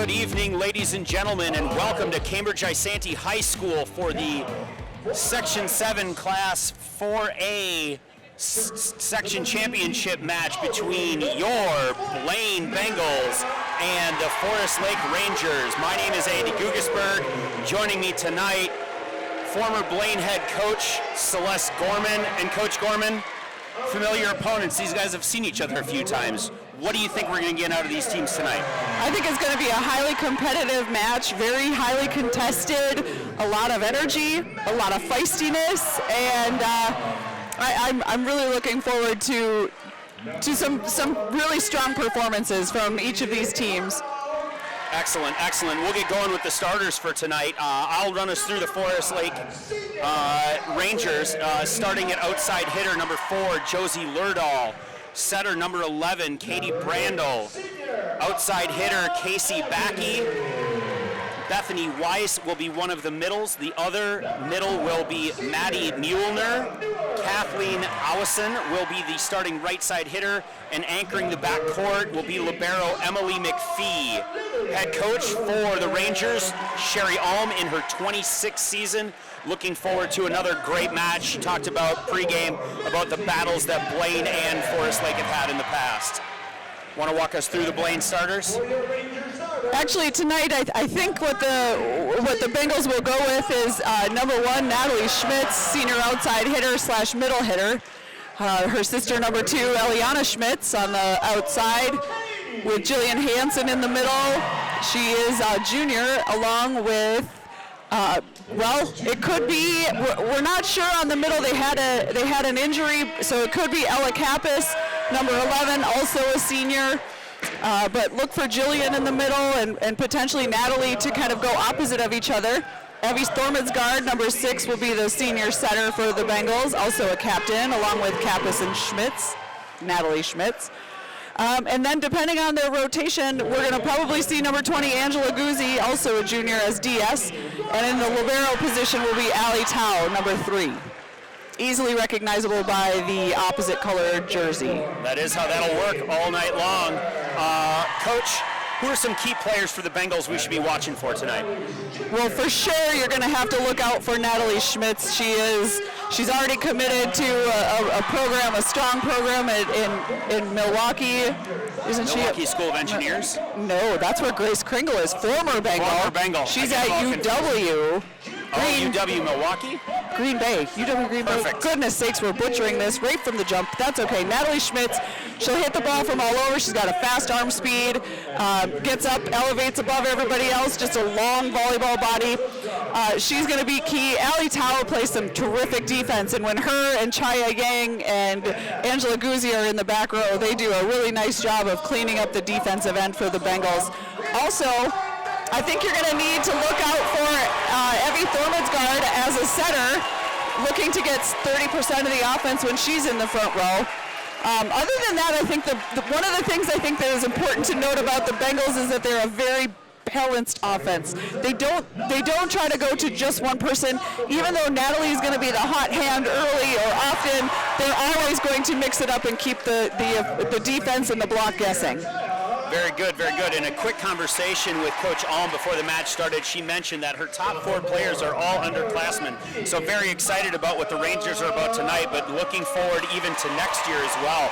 Good evening, ladies and gentlemen, and welcome to Cambridge Isanti High School for the Section 7 Class 4A Section Championship match between your Blaine Bengals and the Forest Lake Rangers. My name is Andy Gugesberg. Joining me tonight, former Blaine head coach Celeste Gorman. And Coach Gorman, familiar opponents. These guys have seen each other a few times. What do you think we're going to get out of these teams tonight? I think it's going to be a highly competitive match, very highly contested, a lot of energy, a lot of feistiness, and I'm really looking forward to some really strong performances from each of these teams. Excellent, excellent. We'll get going with the starters for tonight. I'll run us through the Forest Lake Rangers, starting at outside hitter number 4, Josie Lerdahl. Setter number 11, Katie Brandel. Outside hitter, Casey Backey. Bethany Weiss will be one of the middles. The other middle will be Maddie Muehlner. Kathleen Owison will be the starting right side hitter, and anchoring the backcourt will be libero Emily McPhee. Head coach for the Rangers, Sherry Alm, in her 26th season. Looking forward to another great match. She talked about pregame about the battles that Blaine and Forest Lake have had in the past. Want to walk us through the Blaine starters? Actually, tonight I think what the Bengals will go with is number 1, Natalie Schmitz, senior outside hitter / middle hitter. Her sister number 2, Eliana Schmitz, on the outside, with Jillian Hansen in the middle. She is a junior, along with it could be. We're not sure on the middle. They had an injury, so it could be Ella Kappas, number 11, also a senior. But look for Jillian in the middle and potentially Natalie to kind of go opposite of each other. Evie Stormansgaard, number 6, will be the senior setter for the Bengals, also a captain, along with Kappas and Schmitz, Natalie Schmitz. And then depending on their rotation, we're going to probably see number 20, Angela Guzzi, also a junior, as DS. And in the libero position will be Allie Tao, number 3. Easily recognizable by the opposite colored jersey. That is how that'll work all night long. Coach, who are some key players for the Bengals we should be watching for tonight? Well, for sure, you're going to have to look out for Natalie Schmitz. She's already committed to a program, a strong program in Milwaukee. Isn't she? Milwaukee School of Engineers? No, that's where Grace Kringle is, former Bengal. Former Bengal. She's at UW. UW Milwaukee? Green Bay, UW Green Bay. Perfect. Goodness sakes, we're butchering this right from the jump. That's okay. Natalie Schmitz, she'll hit the ball from all over. She's got a fast arm speed, gets up, elevates above everybody else, just a long volleyball body. She's going to be key. Allie Tao plays some terrific defense, and when her and Chaya Yang and Angela Guzzi are in the back row, they do a really nice job of cleaning up the defensive end for the Bengals. Also, I think you're going to need to look out for Evie Stormansgaard as a setter, looking to get 30% of the offense when she's in the front row. Other than that, I think one of the things I think that is important to note about the Bengals is that they're a very balanced offense. They don't try to go to just one person. Even though Natalie is going to be the hot hand early or often, they're always going to mix it up and keep the defense and the block guessing. Very good, very good. In a quick conversation with Coach Alm before the match started, she mentioned that her top 4 players are all underclassmen. So very excited about what the Rangers are about tonight, but looking forward even to next year as well.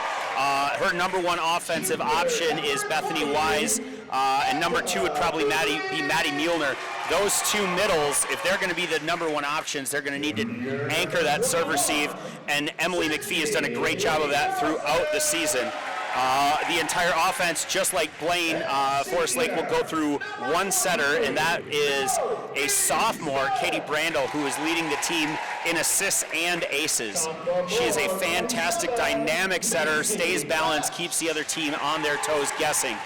Her number 1 offensive option is Bethany Wise, and number 2 would probably be Maddie Muehlner. Those 2 middles, if they're going to be the number 1 options, they're going to need to anchor that serve receive, and Emily McPhee has done a great job of that throughout the season. The entire offense, just like Blaine, Forest Lake will go through 1 setter, and that is a sophomore, Katie Brandel, who is leading the team in assists and aces. She is a fantastic, dynamic setter, stays balanced, keeps the other team on their toes guessing.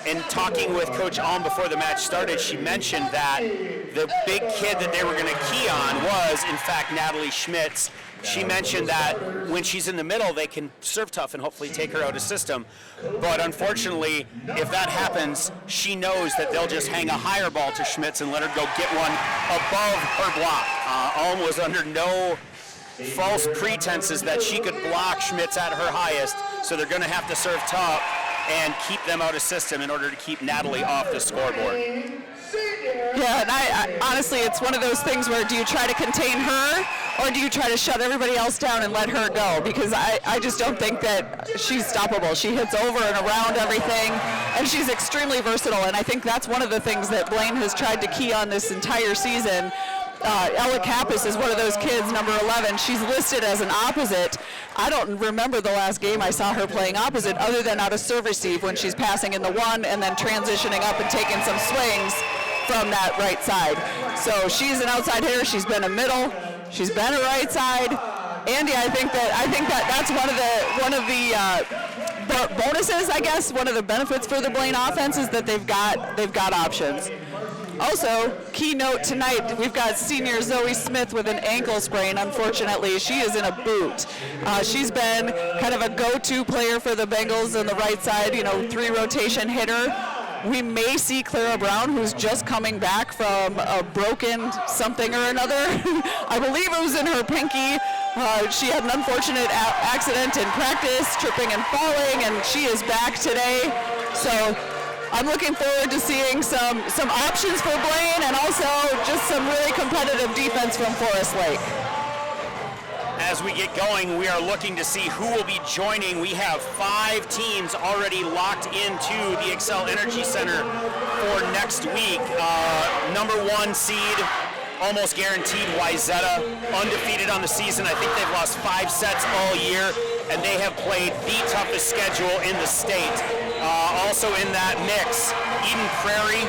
In talking with Coach Alm before the match started, she mentioned that the big kid that they were going to key on was, in fact, Natalie Schmitz. She mentioned that when she's in the middle, they can serve tough and hopefully take her out of system. But unfortunately, if that happens, she knows that they'll just hang a higher ball to Schmitz and let her go get one above her block. Alm was under no false pretenses that she could block Schmitz at her highest, so they're going to have to serve tough. and keep them out of system in order to keep Natalie off the scoreboard. Yeah, and I honestly, it's one of those things where do you try to contain her or do you try to shut everybody else down and let her go? Because I just don't think that she's stoppable. She hits over and around everything, and she's extremely versatile, and I think that's one of the things that Blaine has tried to key on this entire season. Ella Kappas is one of those kids, number 11. She's listed as an opposite. I don't remember the last game I saw her playing opposite other than out of serve receive when she's passing in the one and then transitioning up and taking some swings from that right side. So she's an outside hitter. She's been a middle. She's been a right side. Andy, I think that that's one of the bonuses, I guess. One of the benefits for the Blaine offense is that they've got options. Also, key note tonight, we've got senior Zoe Smith with an ankle sprain. Unfortunately, she is in a boot. She's been kind of a go-to player for the Bengals on the right side, 3-rotation hitter. We may see Clara Brown, who's just coming back from a broken something or another. I believe it was in her pinky. She had an unfortunate accident in practice, tripping and falling, and she is back today. So I'm looking forward to seeing some options for Blaine and also just some really competitive defense from Forest Lake. As we get going, we are looking to see who will be joining. We have 5 teams already locked into the Xcel Energy Center for next week. Number 1 seed, almost guaranteed, Wayzata, undefeated on the season. I think they've lost 5 sets all year, and they have played the toughest schedule in the state. Also in that mix, Eden Prairie,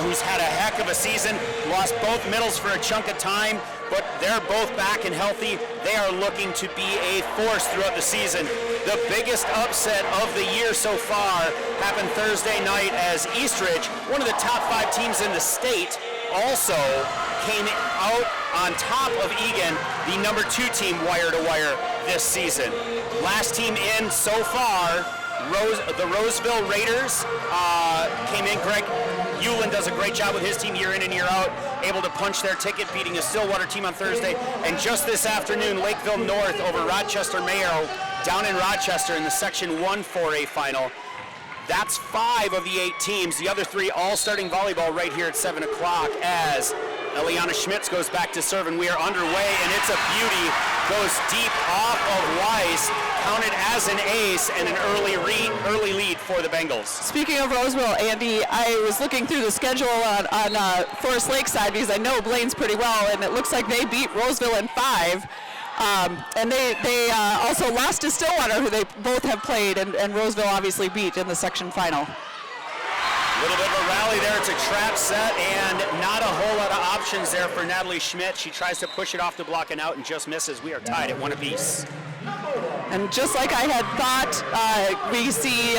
who's had a heck of a season, lost both middles for a chunk of time, but they're both back and healthy. They are looking to be a force throughout the season. The biggest upset of the year so far happened Thursday night as Eastridge, one of the top 5 teams in the state, also came out on top of Egan, the number 2 team wire-to-wire this season. Last team in so far, the Roseville Raiders came in. Greg Hewlin does a great job with his team year in and year out, able to punch their ticket, beating a Stillwater team on Thursday. And just this afternoon, Lakeville North over Rochester Mayo down in Rochester in the Section 1 4A final. That's 5 of the 8 teams. The other 3 all starting volleyball right here at 7 o'clock as Eliana Schmitz goes back to serve, and we are underway, and it's a beauty. Goes deep off of Weiss, counted as an ace, and an early lead for the Bengals. Speaking of Roseville, Andy, I was looking through the schedule on Forest Lake side because I know Blaine's pretty well, and it looks like they beat Roseville in 5. And they also lost to Stillwater, who they both have played, and Roseville obviously beat in the section final. A little bit of a rally there. It's a trap set and not a whole lot of options there for Natalie Schmidt. She tries to push it off the block and out and just misses. We are tied at 1 apiece. And just like I had thought, we see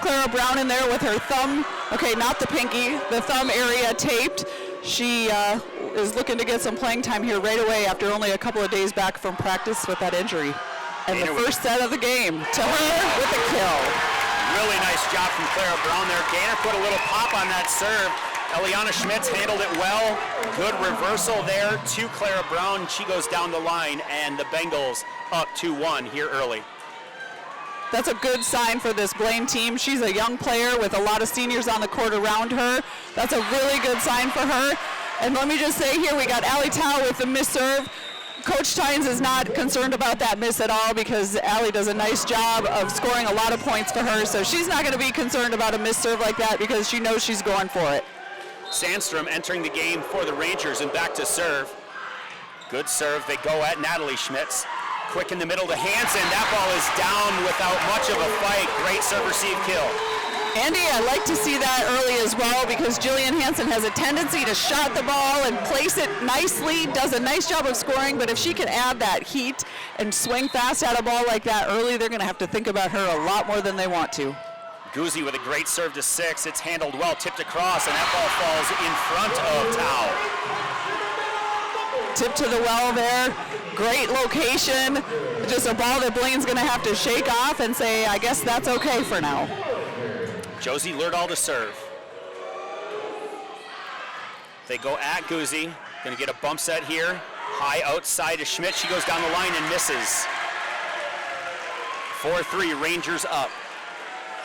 Clara Brown in there with her thumb, okay, not the pinky, the thumb area taped. She is looking to get some playing time here right away after only a couple of days back from practice with that injury. And the first set of the game to her with a kill. Really nice job from Clara Brown there. Gainer put a little pop on that serve. Eliana Schmitz handled it well. Good reversal there to Clara Brown. She goes down the line, and the Bengals up 2-1 here early. That's a good sign for this Blaine team. She's a young player with a lot of seniors on the court around her. That's a really good sign for her. And let me just say here, we got Allie Tao with the miss serve. Coach Tynes is not concerned about that miss at all because Allie does a nice job of scoring a lot of points for her, so she's not going to be concerned about a miss serve like that because she knows she's going for it. Sandstrom entering the game for the Rangers and back to serve. Good serve. They go at Natalie Schmitz. Quick in the middle to Hansen. That ball is down without much of a fight. Great serve receive kill. Andy, I like to see that early as well because Jillian Hansen has a tendency to shot the ball and place it nicely, does a nice job of scoring, but if she can add that heat and swing fast at a ball like that early, they're going to have to think about her a lot more than they want to. Guzzi with a great serve to 6. It's handled well, tipped across, and that ball falls in front of Tao. Tip to the well there. Great location. Just a ball that Blaine's going to have to shake off and say, I guess that's okay for now. Josie Lerdahl to serve. They go at Guzzi. Going to get a bump set here. High outside to Schmidt. She goes down the line and misses. 4-3, Rangers up.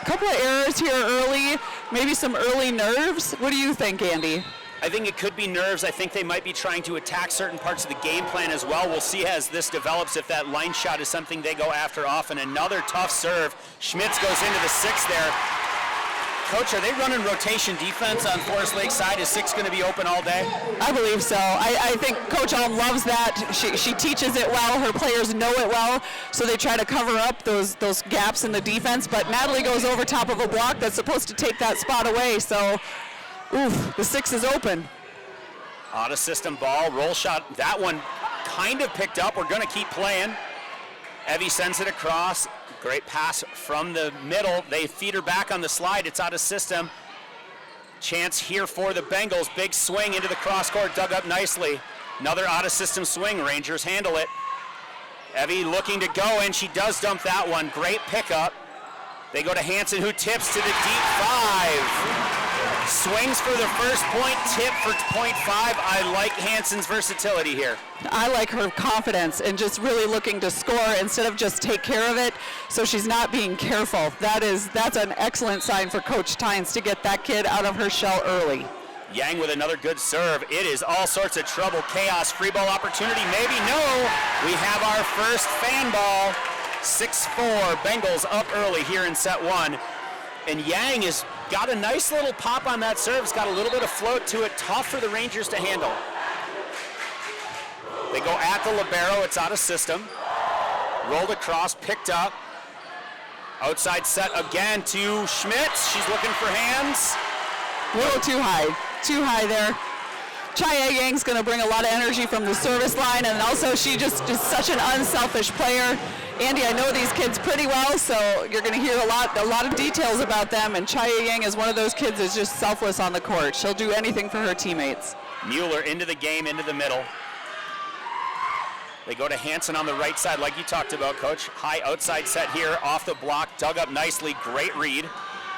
couple of errors here early, maybe some early nerves. What do you think, Andy? I think it could be nerves. I think they might be trying to attack certain parts of the game plan as well. We'll see as this develops if that line shot is something they go after often. Another tough serve. Schmitz goes into the 6 there. Coach, are they running rotation defense on Forest Lake side? Is 6 going to be open all day? I believe so. I think Coach Alm loves that. She teaches it well. Her players know it well, so they try to cover up those gaps in the defense. But Natalie goes over top of a block that's supposed to take that spot away. So, oof, the 6 is open. Out of system ball, roll shot. That one kind of picked up. We're going to keep playing. Evie sends it across. Great pass from the middle. They feed her back on the slide. It's out of system. Chance here for the Bengals. Big swing into the cross court, dug up nicely. Another out of system swing. Rangers handle it. Evie looking to go, and she does dump that one. Great pickup. They go to Hansen, who tips to the deep 5. Swings for the first point, tip for point 5. I like Hansen's versatility here. I like her confidence and just really looking to score instead of just take care of it, so she's not being careful. That's an excellent sign for Coach Tynes to get that kid out of her shell early. Yang with another good serve. It is all sorts of trouble, chaos, free ball opportunity, maybe no. We have our first fan ball. 6-4, Bengals up early here in set 1. And Yang has got a nice little pop on that serve. It's got a little bit of float to it. Tough for the Rangers to handle. They go at the libero. It's out of system. Rolled across, picked up. Outside set again to Schmitz. She's looking for hands. A little too high there. Chaya Yang's going to bring a lot of energy from the service line, and also she just is such an unselfish player. Andy, I know these kids pretty well, so you're going to hear a lot of details about them, and Chaya Yang is one of those kids that's just selfless on the court. She'll do anything for her teammates. Mueller into the game, into the middle. They go to Hansen on the right side, like you talked about, Coach. High outside set here, off the block, dug up nicely, great read.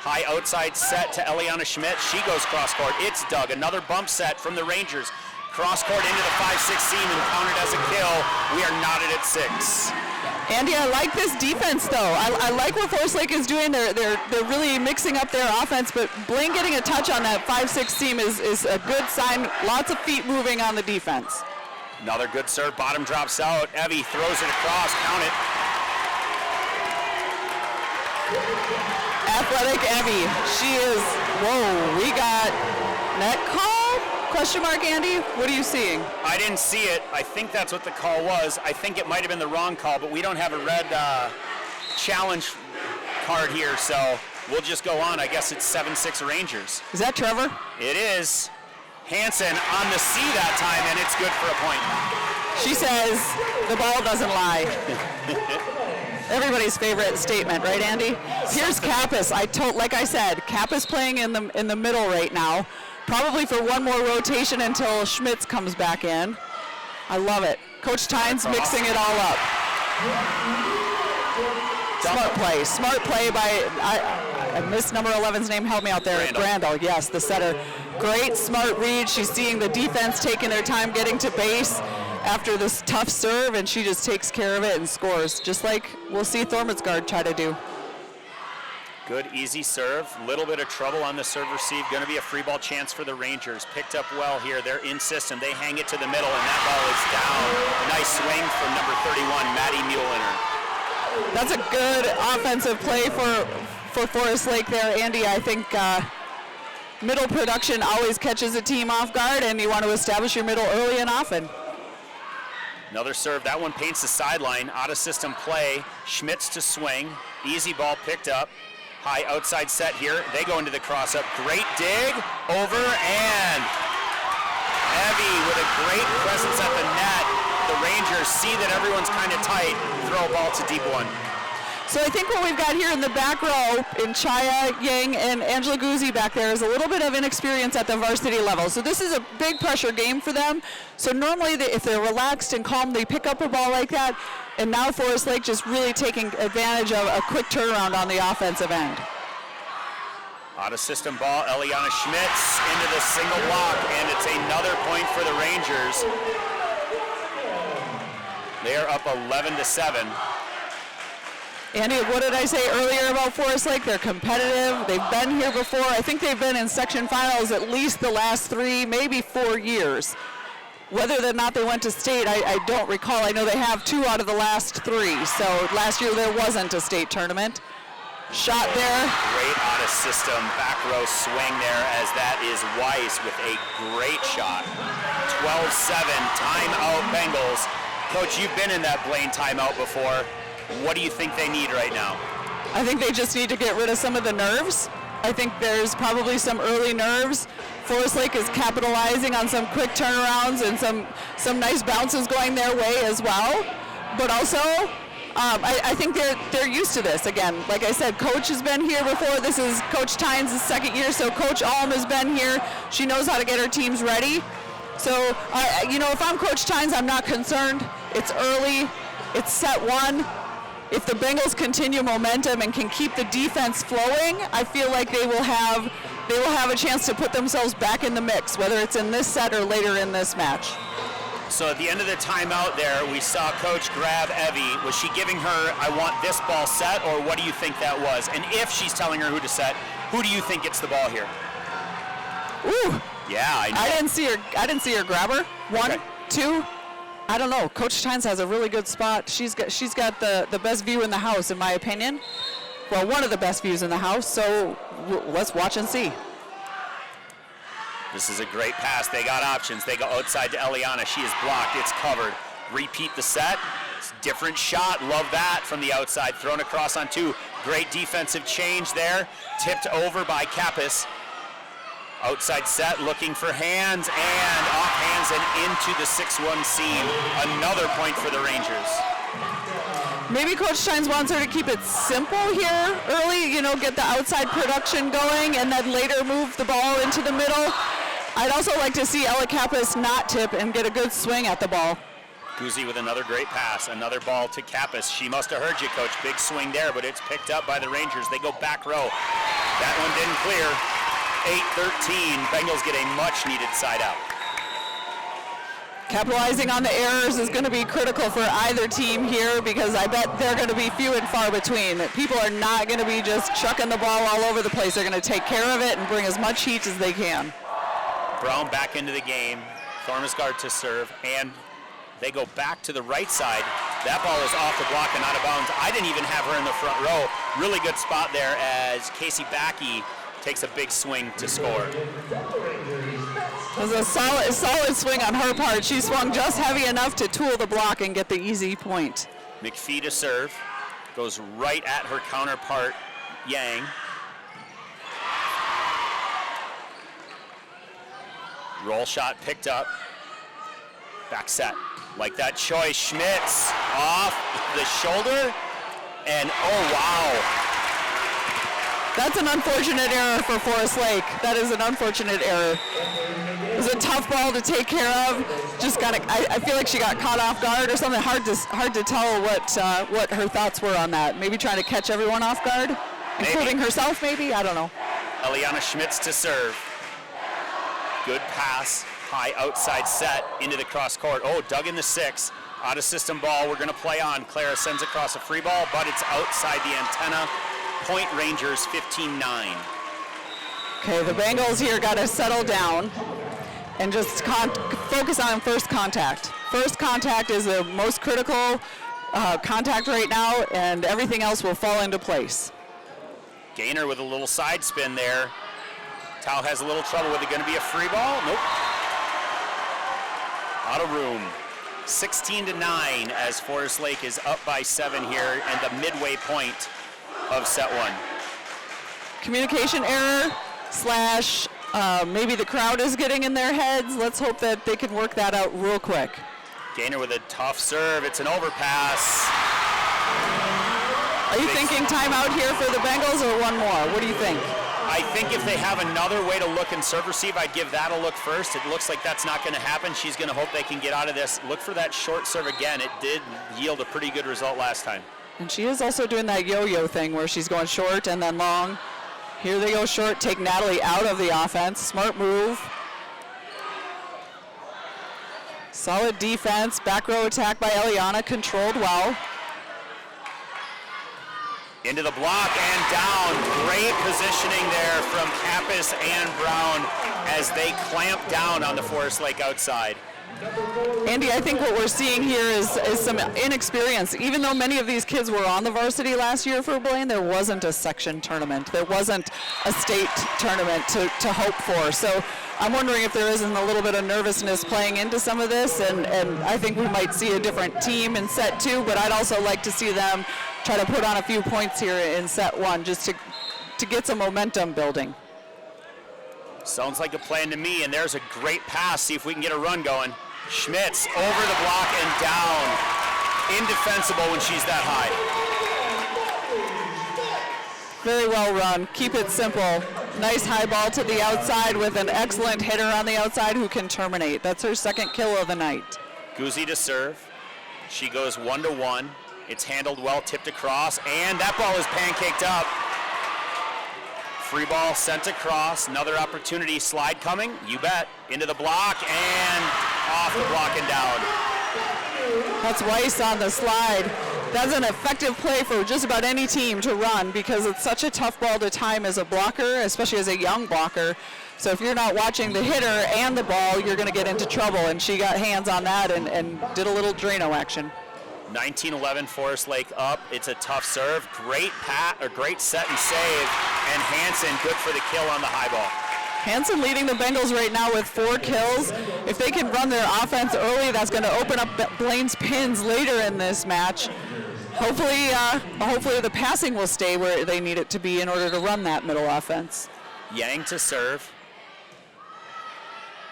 High outside set to Eliana Schmitz. She goes cross court. It's dug. Another bump set from the Rangers. Cross court into the 5-6 seam and counted as a kill. We are knotted at 6. Andy, I like this defense though. I like what Forest Lake is doing. They're really mixing up their offense, but Blaine getting a touch on that 5-6 seam is a good sign. Lots of feet moving on the defense. Another good serve. Bottom drops out. Evie throws it across. Count it. Athletic Evie. She is, whoa, we got net call? Question mark, Andy? What are you seeing? I didn't see it. I think that's what the call was. I think it might have been the wrong call, but we don't have a red challenge card here, so we'll just go on. I guess it's 7-6 Rangers. Is that Trevor? It is. Hansen on the C that time, and it's good for a point. She says the ball doesn't lie. Everybody's favorite statement, right, Andy? Here's Kappas. Like I said, Kappas playing in the middle right now. Probably for one more rotation until Schmitz comes back in. I love it. Coach Tynes mixing it all up. Smart play by, I missed number 11's name, help me out there. Grandal, yes, the setter. Great smart read. She's seeing the defense taking their time getting to base after this tough serve, and she just takes care of it and scores, just like we'll see Thormansgaard try to do. Good, easy serve. Little bit of trouble on the serve receive. Going to be a free ball chance for the Rangers. Picked up well here. They're in system. They hang it to the middle, and that ball is down. Nice swing from number 31, Maddie Muehliner. That's a good offensive play for Forest Lake there, Andy. I think middle production always catches a team off guard, and you want to establish your middle early and often. Another serve. That one paints the sideline. Out of system play. Schmitz to swing. Easy ball picked up. High outside set here. They go into the cross up. Great dig over, and Evie with a great presence at the net. The Rangers see that everyone's kind of tight. Throw a ball to deep one. So I think what we've got here in the back row in Chaya Yang and Angela Guzzi back there is a little bit of inexperience at the varsity level. So this is a big pressure game for them. So normally if they're relaxed and calm, they pick up a ball like that. And now Forest Lake just really taking advantage of a quick turnaround on the offensive end. Out of system ball, Eliana Schmitz into the single block, and it's another point for the Rangers. They are up 11-7. Andy, what did I say earlier about Forest Lake? They're competitive. They've been here before. I think they've been in section finals at least the last 3, maybe 4 years. Whether or not they went to state, I don't recall. I know they have 2 out of the last 3. So last year there wasn't a state tournament. Shot there. Great out of system back row swing there as that is Weiss with a great shot. 12-7, timeout Bengals. Coach, you've been in that Blaine timeout before. What do you think they need right now? I think they just need to get rid of some of the nerves. I think there's probably some early nerves. Forest Lake is capitalizing on some quick turnarounds and some nice bounces going their way as well. But also, I think they're used to this. Again, like I said, Coach has been here before. This is Coach Tynes' second year, so Coach Alm has been here. She knows how to get her teams ready. So, if I'm Coach Tynes, I'm not concerned. It's early. It's set 1. If the Bengals continue momentum and can keep the defense flowing, I feel like they will have a chance to put themselves back in the mix, whether it's in this set or later in this match. So at the end of the timeout there, we saw Coach grab Evie. Was she giving her, I want this ball set, or what do you think that was? And if she's telling her who to set, who do you think gets the ball here? Ooh. Yeah, I know. I didn't see her grab her. 1, 2. I don't know. Coach Tynes has a really good spot. She's got the best view in the house, in my opinion. Well, one of the best views in the house. So let's watch and see. This is a great pass. They got options. They go outside to Eliana. She is blocked. It's covered. Repeat the set. It's different shot. Love that from the outside. Thrown across on 2. Great defensive change there. Tipped over by Kappas. Outside set, looking for hands, and off hands and into the 6-1 seam. Another point for the Rangers. Maybe Coach Tynes wants her to keep it simple here early, get the outside production going, and then later move the ball into the middle. I'd also like to see Ella Kappas not tip and get a good swing at the ball. Guzzi with another great pass, another ball to Kappas. She must have heard you, Coach. Big swing there, but it's picked up by the Rangers. They go back row. That one didn't clear. 8-13, Bengals get a much-needed side out. Capitalizing on the errors is going to be critical for either team here because I bet they're going to be few and far between. People are not going to be just chucking the ball all over the place. They're going to take care of it and bring as much heat as they can. Brown back into the game. Thornesgaard to serve, and they go back to the right side. That ball is off the block and out of bounds. I didn't even have her in the front row. Really good spot there as Casey Backey takes a big swing to score. It was a solid swing on her part. She swung just heavy enough to tool the block and get the easy point. McPhee to serve. Goes right at her counterpart, Yang. Roll shot picked up. Back set. Like that choice. Schmitz off the shoulder. And oh, wow. That's an unfortunate error for Forest Lake. That is an unfortunate error. It was a tough ball to take care of. I feel like she got caught off guard or something. Hard to tell what her thoughts were on that. Maybe trying to catch everyone off guard, including herself maybe. I don't know. Eliana Schmitz to serve. Good pass, high outside set into the cross court. Oh, dug in the 6. Out of system ball. We're going to play on. Clara sends across a free ball, but it's outside the antenna. Point Rangers 15-9. Okay, the Bengals here got to settle down and just focus on first contact. First contact is the most critical contact right now, and everything else will fall into place. Gaynor with a little side spin there. Tao has a little trouble with it. Going to be a free ball? Nope. Out of room. 16-9 as Forest Lake is up by 7 here and the midway point of set 1. Communication error / maybe the crowd is getting in their heads. Let's hope that they can work that out real quick. Gaynor with a tough serve. It's an overpass. Are you thinking timeout here for the Bengals or one more? What do you think? I think if they have another way to look and serve receive, I'd give that a look first. It looks like that's not going to happen. She's going to hope they can get out of this. Look for that short serve again. It did yield a pretty good result last time. And she is also doing that yo-yo thing where she's going short and then long. Here they go short, take Natalie out of the offense. Smart move. Solid defense. Back row attack by Eliana, controlled well. Into the block and down. Great positioning there from Kappas and Brown as they clamp down on the Forest Lake outside. Andy, I think what we're seeing here is some inexperience. Even though many of these kids were on the varsity last year for Blaine, there wasn't a section tournament. There wasn't a state tournament to hope for. So I'm wondering if there isn't a little bit of nervousness playing into some of this, and I think we might see a different team in set 2, but I'd also like to see them try to put on a few points here in set 1 just to get some momentum building. Sounds like a plan to me, and there's a great pass. See if we can get a run going. Schmitz over the block and down. Indefensible when she's that high. Very well run. Keep it simple. Nice high ball to the outside with an excellent hitter on the outside who can terminate. That's her second kill of the night. Guzzi to serve. She goes 1-1. It's handled well, tipped across, and that ball is pancaked up. Free ball sent across. Another opportunity. Slide coming. You bet. Into the block and off the block and down. That's Weiss on the slide. That's an effective play for just about any team to run because it's such a tough ball to time as a blocker, especially as a young blocker. So if you're not watching the hitter and the ball, you're going to get into trouble. And she got hands on that and did a little Drano action. 19-11 Forest Lake up. It's a tough serve. Great great set and save. And Hansen good for the kill on the high ball. Hansen leading the Bengals right now with 4 kills. If they can run their offense early, that's going to open up Blaine's pins later in this match. Hopefully the passing will stay where they need it to be in order to run that middle offense. Yang to serve.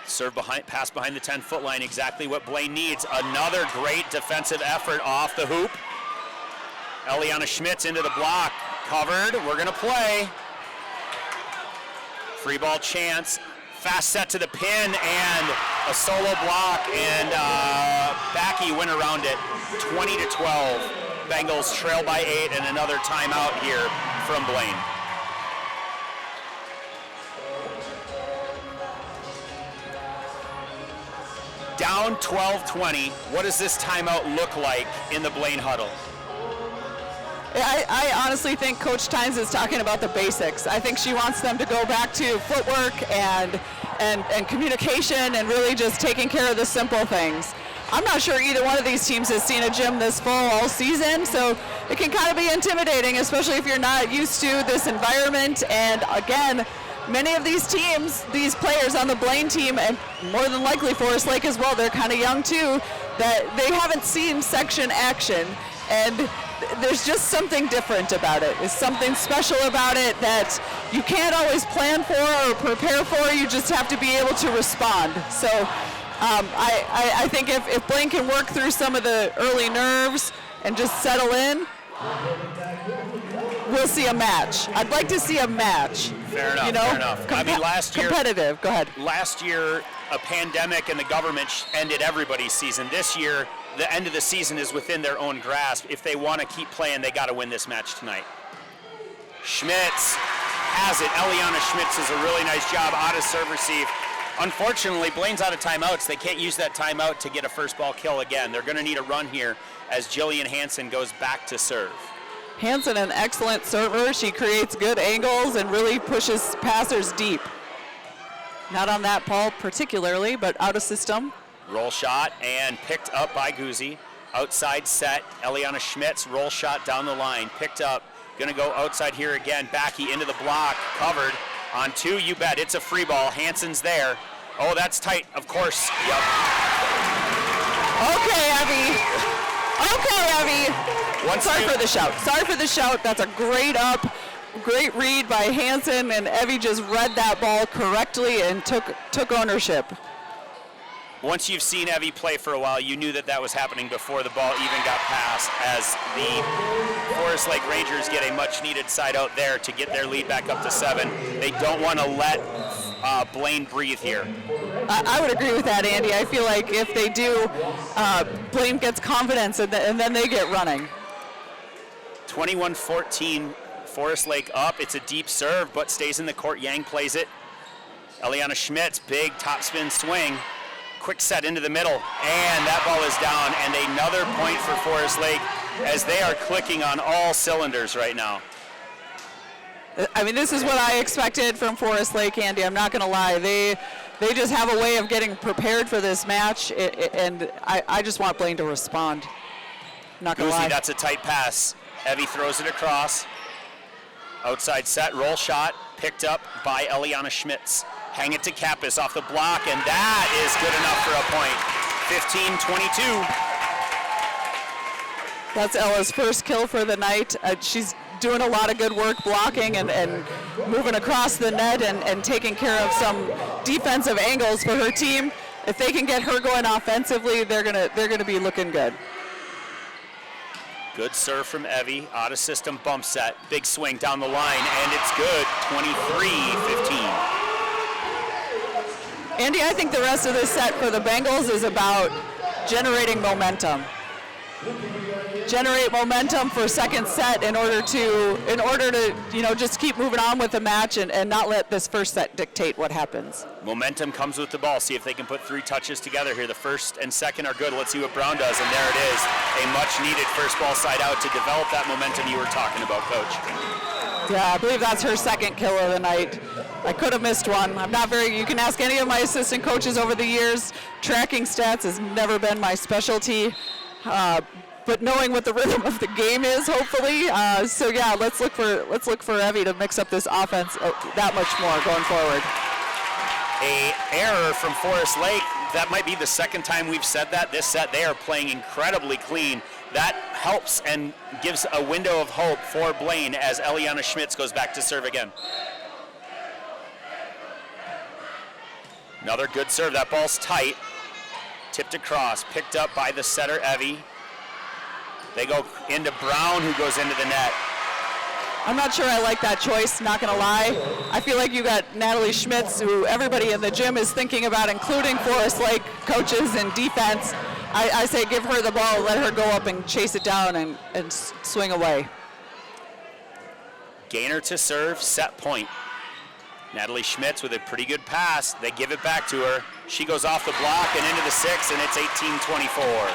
Serve behind, pass behind the 10-foot line, exactly what Blaine needs. Another great defensive effort off the hoop. Eliana Schmitz into the block, covered, we're gonna play. Free ball chance, fast set to the pin and a solo block and Backy went around it, 20-12. Bengals trail by 8 and another timeout here from Blaine. Down 12-20. What does this timeout look like in the Blaine huddle? I honestly think Coach Tynes is talking about the basics. I think she wants them to go back to footwork and communication and really just taking care of the simple things. I'm not sure either one of these teams has seen a gym this full all season, so it can kind of be intimidating, especially if you're not used to this environment. And again, many of these teams, these players on the Blaine team, and more than likely Forest Lake as well, they're kind of young too, that they haven't seen section action. And there's just something different about it. There's something special about it that you can't always plan for or prepare for. You just have to be able to respond. So I think if Blaine can work through some of the early nerves and just settle in, we'll see a match. I'd like to see a match. Fair enough, you know? fair enough. I mean, last year, competitive. Go ahead. Last year, a pandemic and the government ended everybody's season. This year, the end of the season is within their own grasp. If they want to keep playing, they got to win this match tonight. Schmitz has it. Eliana Schmitz does a really nice job out of serve receive. Unfortunately, Blaine's out of timeouts. They can't use that timeout to get a first ball kill again. They're going to need a run here as Jillian Hansen goes back to serve. Hansen, an excellent server. She creates good angles and really pushes passers deep. Not on that ball particularly, but out of system. Roll shot and picked up by Guzzi. Outside set, Eliana Schmitz, roll shot down the line, picked up. Gonna go outside here again. Backy into the block, covered on 2, you bet. It's a free ball. Hansen's there. Oh, that's tight, of course. Yep. Okay, Evie. Sorry for the shout. Sorry for the shout. That's a great up. Great read by Hansen, and Evie just read that ball correctly and took ownership. Once you've seen Evie play for a while, you knew that that was happening before the ball even got passed, as the Forest Lake Rangers get a much-needed side out there to get their lead back up to 7. They don't want to let Blaine breathe here. I would agree with that, Andy. I feel like if they do, Blaine gets confidence, and then they get running. 21-14, Forest Lake up. It's a deep serve, but stays in the court. Yang plays it. Eliana Schmitz, big topspin swing. Quick set into the middle, and that ball is down, and another point for Forest Lake. as they are clicking on all cylinders right now. I mean, this is what I expected from Forest Lake, Andy. I'm not going to lie. They just have a way of getting prepared for this match, and I just want Blaine to respond. Not going to lie. That's a tight pass. Evie throws it across. Outside set, roll shot, picked up by Eliana Schmitz. Hang it to Kappas off the block, and that is good enough for a point. 15-22. That's Ella's first kill for the night. She's doing a lot of good work blocking and moving across the net and taking care of some defensive angles for her team. If they can get her going offensively, they're gonna be looking good. Good serve from Evie, out of system bump set, big swing down the line, and it's good, 23-15. Andy, I think the rest of this set for the Bengals is about generating momentum. Generate momentum for second set in order to just keep moving on with the match and not let this first set dictate what happens. Momentum comes with the ball. See if they can put 3 touches together here. The first and second are good. Let's see what Brown does, and there it is. A much-needed first ball side out to develop that momentum you were talking about, Coach. Yeah, I believe that's her second kill of the night. I could have missed one. You can ask any of my assistant coaches over the years. Tracking stats has never been my specialty. But knowing what the rhythm of the game is, hopefully. So yeah, let's look for Evie to mix up this offense that much more going forward. A error from Forest Lake. That might be the second time we've said that. This set, they are playing incredibly clean. That helps and gives a window of hope for Blaine as Eliana Schmitz goes back to serve again. Another good serve. That ball's tight. Tipped across, picked up by the setter, Evie. They go into Brown, who goes into the net. I'm not sure I like that choice, not gonna lie. I feel like you got Natalie Schmitz, who everybody in the gym is thinking about, including Forest Lake coaches and defense. I say give her the ball, let her go up and chase it down and swing away. Gainer to serve, set point. Natalie Schmitz with a pretty good pass. They give it back to her. She goes off the block and into the 6, and it's 18-24.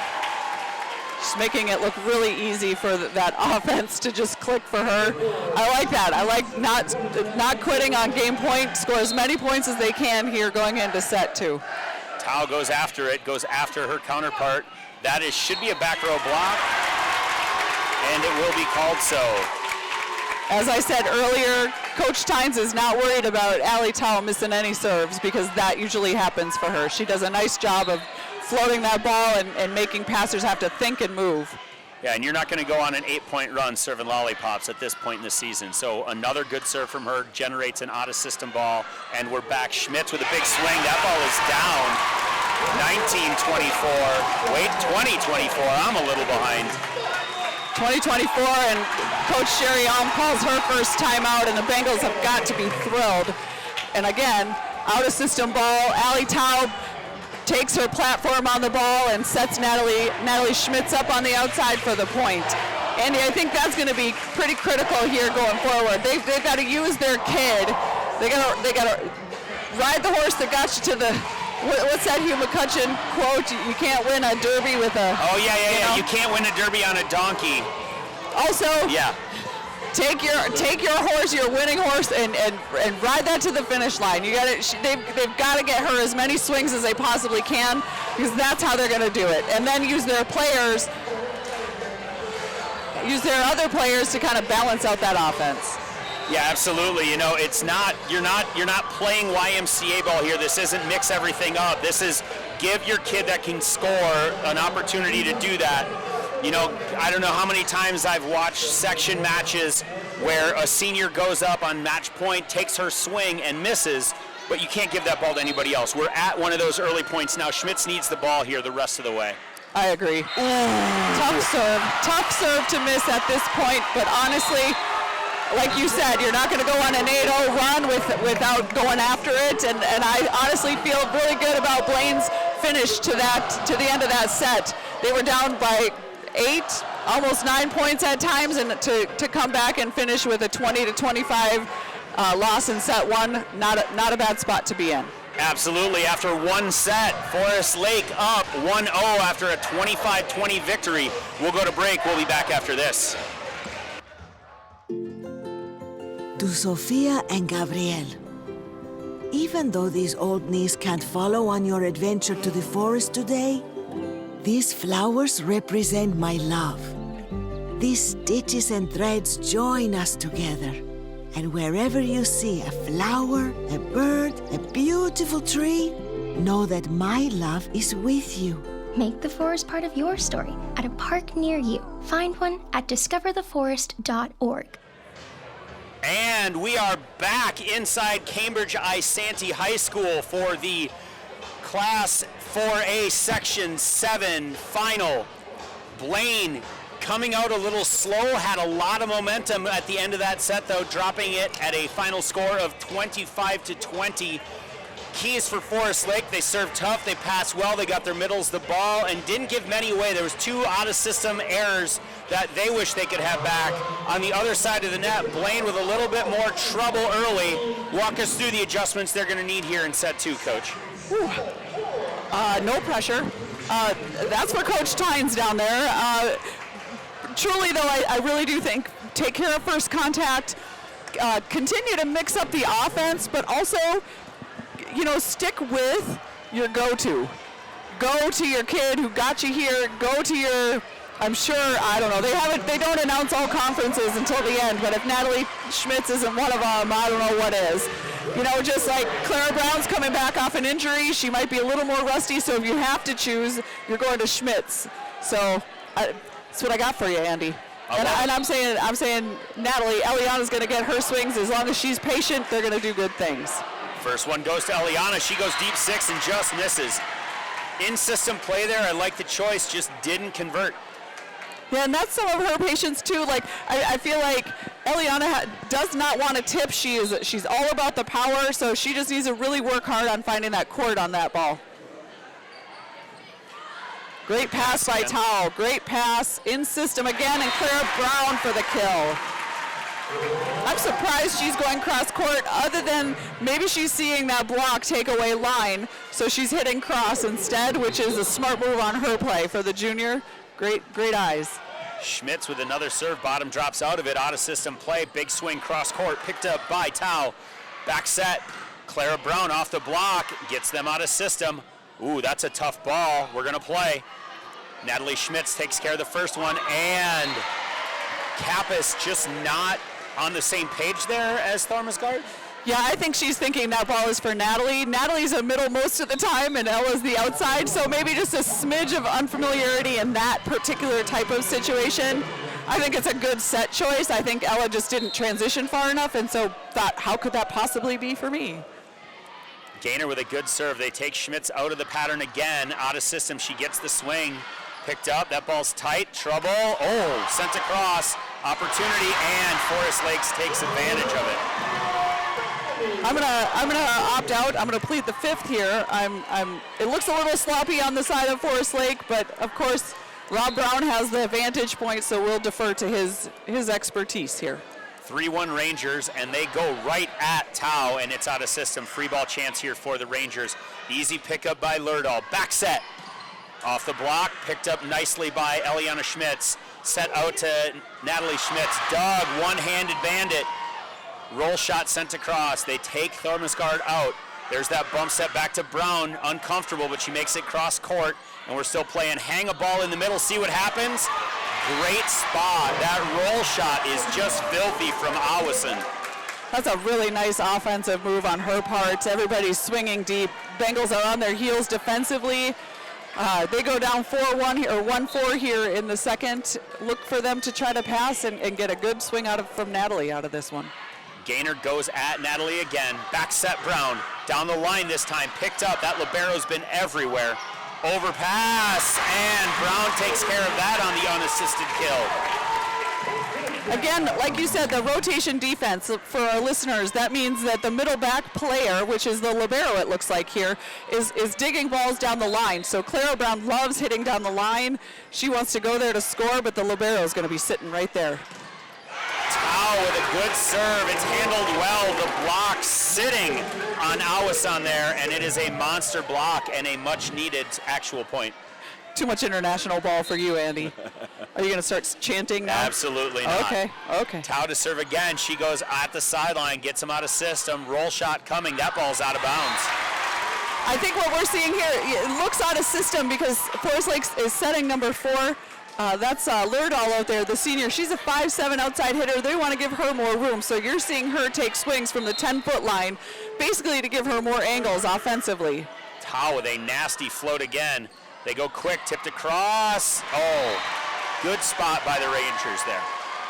Just making it look really easy for that offense to just click for her. I like that. I like not quitting on game point. Score as many points as they can here going into set 2. Tao goes after it, goes after her counterpart. That should be a back row block, and it will be called so. As I said earlier, Coach Tynes is not worried about Allie Tao missing any serves because that usually happens for her. She does a nice job of floating that ball and making passers have to think and move. Yeah, and you're not going to go on an 8-point run serving lollipops at this point in the season. So another good serve from her generates an out-of-system ball, and we're back. Schmitz with a big swing. That ball is down. 19-24. Wait, 20-24. I'm a little behind. 20-24, and Coach Sherry Alm calls her first timeout, and the Bengals have got to be thrilled. And again, out-of-system ball. Allie Tao takes her platform on the ball and sets Natalie Schmitz up on the outside for the point. Andy, I think that's going to be pretty critical here going forward. They've got to use their kid. They got to ride the horse that got you to the. What's that Hugh McCutcheon quote? You can't win a derby with a. Oh yeah. You can't win a derby on a donkey. Also. Yeah. Take your horse, your winning horse, and ride that to the finish line. They've got to get her as many swings as they possibly can because that's how they're going to do it. And then use their other players to kind of balance out that offense. Yeah, absolutely. You know, you're not playing YMCA ball here. This isn't mix everything up. This is give your kid that can score an opportunity to do that. You know, I don't know how many times I've watched section matches where a senior goes up on match point, takes her swing and misses, but you can't give that ball to anybody else. We're at one of those early points now. Schmitz needs the ball here the rest of the way. I agree. Tough serve to miss at this point, but honestly, like you said, you're not going to go on an 8-0 run without going after it, and I honestly feel really good about Blaine's finish to the end of that set. They were down by 8, almost 9 points at times, and to come back and finish with a 20-25 loss in set 1, not a bad spot to be in. Absolutely. After one set, Forest Lake up 1-0 after a 25-20 victory. We'll go to break. We'll be back after this. To Sofia and Gabriel, even though these old knees can't follow on your adventure to the forest today, these flowers represent my love. These stitches and threads join us together. And wherever you see a flower, a bird, a beautiful tree, know that my love is with you. Make the forest part of your story at a park near you. Find one at discovertheforest.org. And we are back inside Cambridge Isanti High School for the Class 4A Section 7 final. Blaine coming out a little slow, had a lot of momentum at the end of that set though, dropping it at a final score of 25-20. Keys for Forest Lake, they serve tough, they pass well, they got their middles the ball and didn't give many away. There was 2 out-of-system errors that they wish they could have back. On the other side of the net, Blaine with a little bit more trouble early. Walk us through the adjustments they're going to need here in set 2, Coach. No pressure. That's for Coach Tynes down there. Truly, though, I really do think take care of first contact, continue to mix up the offense, but also, stick with your go-to. Go to your kid who got you here. Go to your, I'm sure, I don't know, they don't announce all conferences until the end, but if Natalie Schmitz isn't one of them, I don't know what is. Just like Clara Brown's coming back off an injury, she might be a little more rusty, so if you have to choose, you're going to Schmitz. So that's what I got for you, Andy. And I'm saying, Natalie, Eliana's going to get her swings. As long as she's patient, they're going to do good things. First one goes to Eliana. She goes deep 6 and just misses. In-system play there. I like the choice, just didn't convert. Yeah, and that's some of her patience too. Like I feel like Eliana does not want to tip. She's all about the power, so she just needs to really work hard on finding that court on that ball. Great pass by Tao. Great pass in system again, and Clara Brown for the kill. I'm surprised she's going cross court, other than maybe she's seeing that block take away line, so she's hitting cross instead, which is a smart move on her play for the junior. Great eyes. Schmitz with another serve, bottom drops out of it, out of system play, big swing cross court, picked up by Tao. Back set, Clara Brown off the block, gets them out of system. Ooh, that's a tough ball, we're gonna play. Natalie Schmitz takes care of the first one, and Kappas just not on the same page there as Thormasgaard. Yeah, I think she's thinking that ball is for Natalie. Natalie's a middle most of the time, and Ella's the outside, so maybe just a smidge of unfamiliarity in that particular type of situation. I think it's a good set choice. I think Ella just didn't transition far enough, and so thought, how could that possibly be for me? Gainer with a good serve. They take Schmitz out of the pattern again. Out of system, she gets the swing. Picked up, that ball's tight, trouble. Oh, sent across, opportunity, and Forest Lakes takes advantage of it. I'm gonna opt out. I'm gonna plead the fifth here. It looks a little sloppy on the side of Forest Lake, but of course, Rob Brown has the vantage point, so we'll defer to his expertise here. 3-1 Rangers, and they go right at Tao, and it's out of system. Free ball chance here for the Rangers. Easy pickup by Lerdahl. Back set. Off the block, picked up nicely by Eliana Schmitz. Set out to Natalie Schmitz. Doug, one-handed bandit. Roll shot sent across. They take Thormasgaard out. There's that bump set back to Brown. Uncomfortable, but she makes it cross court. And we're still playing. Hang a ball in the middle, see what happens. Great spot. That roll shot is just filthy from Awison. That's a really nice offensive move on her part. Everybody's swinging deep. Bengals are on their heels defensively. They go down 4-1 here, or 1-4 here in the second. Look for them to try to pass and get a good swing from Natalie out of this one. Gainer goes at Natalie again. Back set Brown. Down the line this time. Picked up. That libero's been everywhere. Overpass, and Brown takes care of that on the unassisted kill. Again, like you said, the rotation defense for our listeners, that means that the middle back player, which is the libero it looks like here, is digging balls down the line. So Clara Brown loves hitting down the line. She wants to go there to score, but the libero is going to be sitting right there. Tao Tao with a good serve. It's handled well. The block sitting on Awasan there, and it is a monster block and a much-needed actual point. Too much international ball for you, Andy. Are you going to start chanting now? Absolutely not. Okay. Tao to serve again. She goes at the sideline, gets him out of system. Roll shot coming. That ball's out of bounds. I think what we're seeing here, it looks out of system because Forest Lake is setting number 4. That's Lurdahl out there, the senior. She's a 5'7" outside hitter. They want to give her more room. So you're seeing her take swings from the 10-foot line, basically to give her more angles offensively. Tao with a nasty float again. They go quick, tipped across. Oh, good spot by the Rangers there.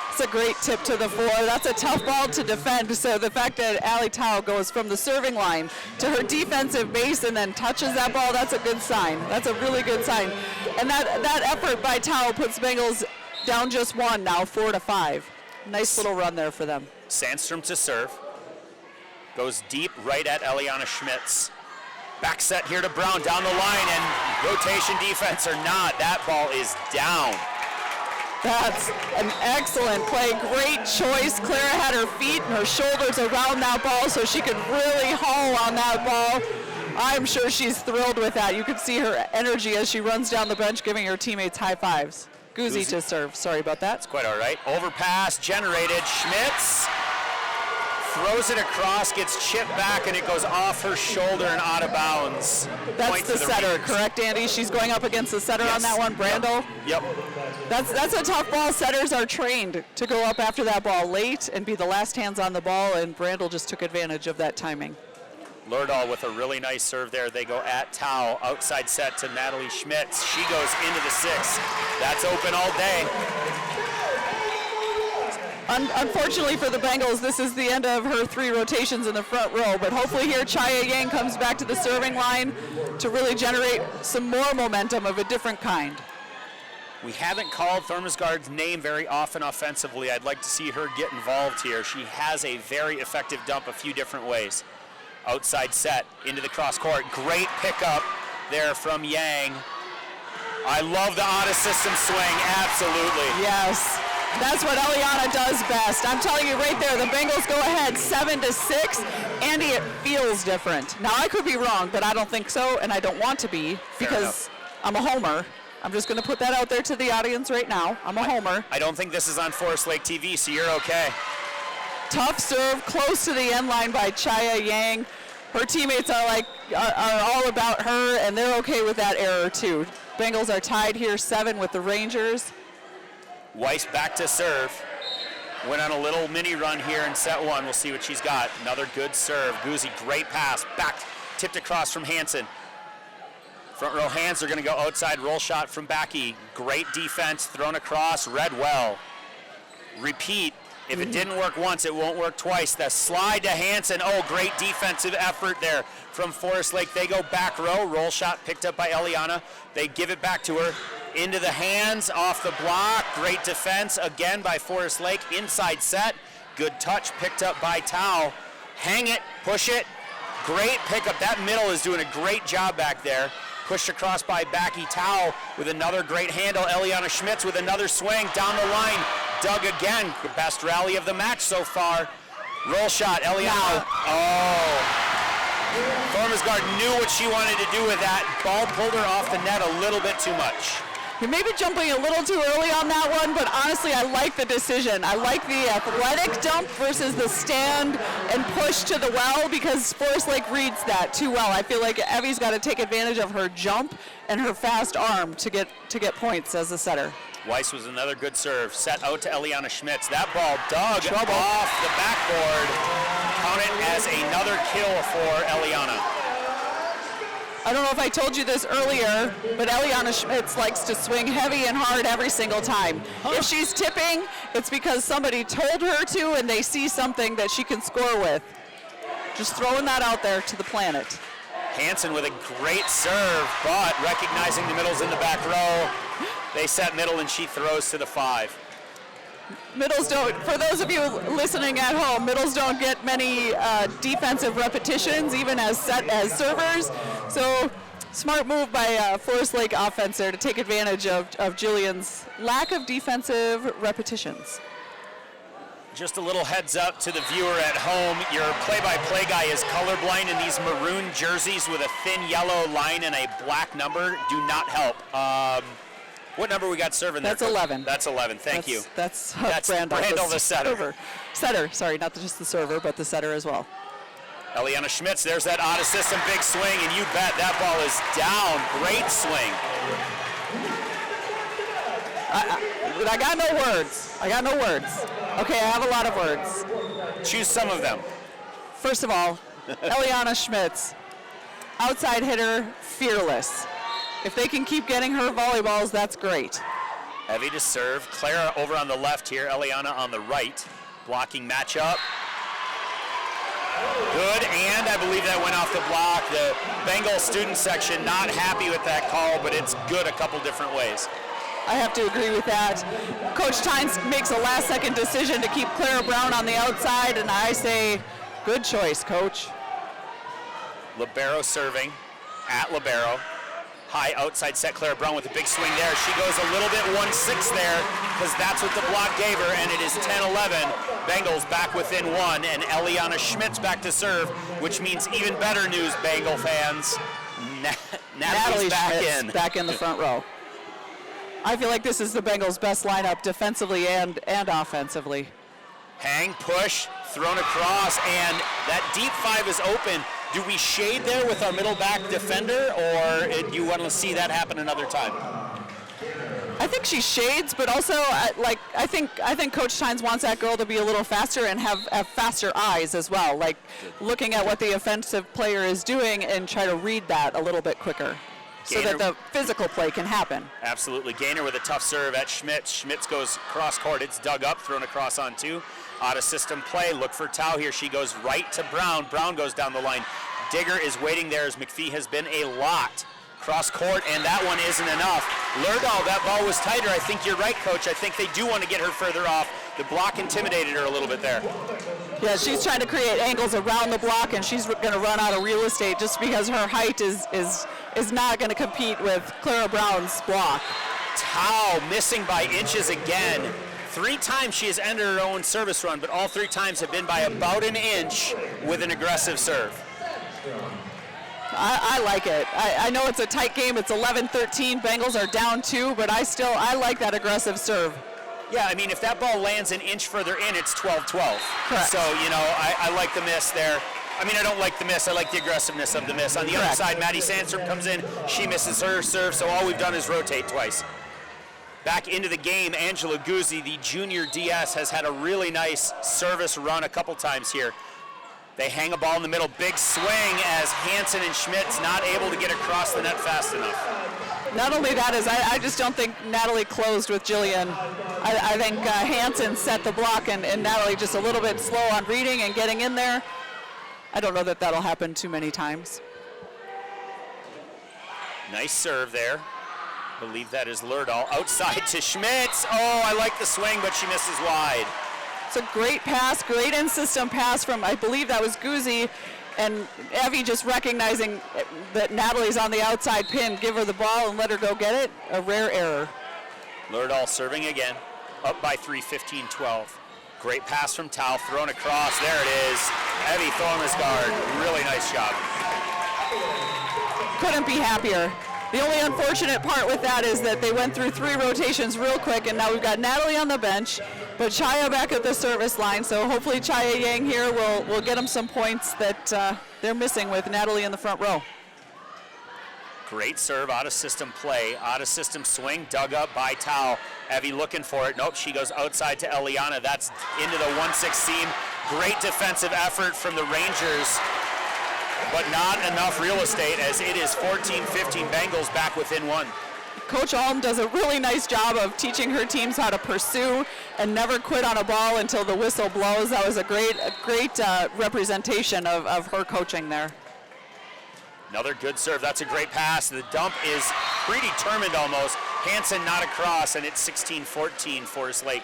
It's a great tip to the floor. That's a tough ball to defend. So the fact that Allie Tao goes from the serving line to her defensive base and then touches that ball, that's a good sign. That's a really good sign. And that effort by Tao puts Bengals down just 1 now, 4-5. Nice little run there for them. Sandstrom to serve. Goes deep right at Eliana Schmitz. Back set here to Brown down the line, and rotation defense or not, that ball is down. That's an excellent play. Great choice. Clara had her feet and her shoulders around that ball so she could really haul on that ball. I'm sure she's thrilled with that. You could see her energy as she runs down the bench giving her teammates high fives. Guzzi to serve. Sorry about that. It's quite all right. Overpass generated. Schmitz throws it across, gets chipped back, and it goes off her shoulder and out of bounds. That's the setter, correct, Andy? She's going up against the setter on that one, Brandel? Yep. That's a tough ball. Setters are trained to go up after that ball late and be the last hands on the ball, and Brandel just took advantage of that timing. Lurdahl with a really nice serve there. They go at Tao, outside set to Natalie Schmitz. She goes into the 6. That's open all day. Unfortunately for the Bengals, this is the end of her 3 rotations in the front row, but hopefully here Chaya Yang comes back to the serving line to really generate some more momentum of a different kind. We haven't called Thurmsgaard's name very often offensively. I'd like to see her get involved here. She has a very effective dump a few different ways. Outside set into the cross court. Great pickup there from Yang. I love the out-of-system swing, absolutely. Yes. That's what Eliana does best. I'm telling you right there, the Bengals go ahead 7-6. Andy, it feels different. Now, I could be wrong, but I don't think so, and I don't want to be because I'm a homer. I'm just going to put that out there to the audience right now. I'm a homer. I don't think this is on Forest Lake TV, so you're okay. Tough serve, close to the end line by Chaya Yang. Her teammates are all about her, and they're okay with that error too. Bengals are tied here 7 with the Rangers. Weiss back to serve. Went on a little mini run here in set 1. We'll see what she's got. Another good serve. Guzzi, great pass. Back, tipped across from Hansen. Front row hands are going to go outside. Roll shot from Backy. Great defense. Thrown across. Read well. Repeat. If it didn't work once, it won't work twice. The slide to Hansen. Oh, great defensive effort there from Forest Lake. They go back row. Roll shot picked up by Eliana. They give it back to her. Into the hands, off the block. Great defense again by Forest Lake. Inside set. Good touch picked up by Tao. Hang it, push it. Great pickup. That middle is doing a great job back there. Pushed across by Backy. Tao with another great handle. Eliana Schmitz with another swing down the line. Dug again. The best rally of the match so far. Roll shot. Eliana. Oh. Thurmsgaard knew what she wanted to do with that. Ball pulled her off the net a little bit too much. You may be jumping a little too early on that one, but honestly, I like the decision. I like the athletic dump versus the stand and push to the well because Forest Lake reads that too well. I feel like Evie's got to take advantage of her jump and her fast arm to get points as a setter. Weiss was another good serve. Set out to Eliana Schmitz. That ball dug off the backboard. Count it as another kill for Eliana. I don't know if I told you this earlier, but Eliana Schmitz likes to swing heavy and hard every single time. If she's tipping, it's because somebody told her to and they see something that she can score with. Just throwing that out there to the planet. Hansen with a great serve, but recognizing the middle's in the back row. They set middle and she throws to the 5. Middles don't, for those of you listening at home, middles don't get many defensive repetitions, even as servers. So smart move by Forest Lake offense there to take advantage of Jillian's lack of defensive repetitions. Just a little heads up to the viewer at home. Your play-by-play guy is colorblind, and these maroon jerseys with a thin yellow line and a black number do not help. What number we got serving there? That's 11. That's 11. Thank you. That's Brandel, the setter. Setter, sorry, not just the server, but the setter as well. Eliana Schmitz, there's that odd system big swing, and you bet that ball is down. Great swing. I got no words. I got no words. Okay, I have a lot of words. Choose some of them. First of all, Eliana Schmitz, outside hitter, fearless. If they can keep getting her volleyballs, that's great. Heavy to serve. Clara over on the left here, Eliana on the right. Blocking matchup. Good, and I believe that went off the block. The Bengal student section not happy with that call, but it's good a couple different ways. I have to agree with that. Coach Tynes makes a last-second decision to keep Clara Brown on the outside, and I say, good choice, Coach. Libero serving at Libero. High outside set, Clara Brown with a big swing there. She goes a little bit 1-6 there because that's what the block gave her, and it is 10-11. Bengals back within one, and Eliana Schmitz back to serve, which means even better news, Bengal fans. Natalie's back in. Back in the front row. I feel like this is the Bengals' best lineup defensively and offensively. Hang, push, thrown across, and that deep five is open. Do we shade there with our middle back defender, or do you want to see that happen another time? I think she shades, but also I think Coach Tynes wants that girl to be a little faster and have faster eyes as well, like looking at what the offensive player is doing and try to read that a little bit quicker. So that the physical play can happen. Absolutely. Gainer with a tough serve at Schmitz. Schmitz goes cross court. It's dug up, thrown across on two. Out of system play. Look for Tao here. She goes right to Brown. Brown goes down the line. Digger is waiting there as McPhee has been a lot. Cross court, and that one isn't enough. Lerdahl, that ball was tighter. I think you're right, Coach. I think they do want to get her further off. The block intimidated her a little bit there. Yeah, she's trying to create angles around the block, and she's going to run out of real estate just because her height is not going to compete with Clara Brown's block. Tao missing by inches again. 3 times she has entered her own service run, but all 3 times have been by about an inch with an aggressive serve. I like it. I know it's a tight game. It's 11-13. Bengals are down 2, but I like that aggressive serve. Yeah, I mean, if that ball lands an inch further in, it's 12-12. Correct. So, I like the miss there. I mean, I don't like the miss. I like the aggressiveness of the miss. On the other side, Maddie Sandstrom comes in. She misses her serve, so all we've done is rotate twice. Back into the game, Angela Guzzi, the junior DS, has had a really nice service run a couple times here. They hang a ball in the middle, big swing as Hansen and Schmitz not able to get across the net fast enough. Not only that, I just don't think Natalie closed with Jillian. I think Hansen set the block and Natalie just a little bit slow on reading and getting in there. I don't know that that'll happen too many times. Nice serve there. I believe that is Lerdahl. Outside to Schmitz. Oh, I like the swing, but she misses wide. It's a great pass, great in-system pass from, I believe that was Guzzi, and Evie just recognizing that Natalie's on the outside pin, give her the ball and let her go get it. A rare error. Lerdahl serving again, up by 3, 15-12. Great pass from Tao, thrown across. There it is. Evie Thormasgaard, really nice job. Couldn't be happier. The only unfortunate part with that is that they went through 3 rotations real quick, and now we've got Natalie on the bench, but Chaya back at the service line, so hopefully Chaya Yang here will get them some points that they're missing with Natalie in the front row. Great serve, out of system play, out of system swing, dug up by Tao. Evie looking for it. Nope, she goes outside to Eliana. That's into the 1-6 seam. Great defensive effort from the Rangers, but not enough real estate as it is 14-15. Bengals back within 1. Coach Alm does a really nice job of teaching her teams how to pursue and never quit on a ball until the whistle blows. That was a great representation of her coaching there. Another good serve. That's a great pass. The dump is predetermined almost. Hansen not across, and it's 16-14 Forest Lake.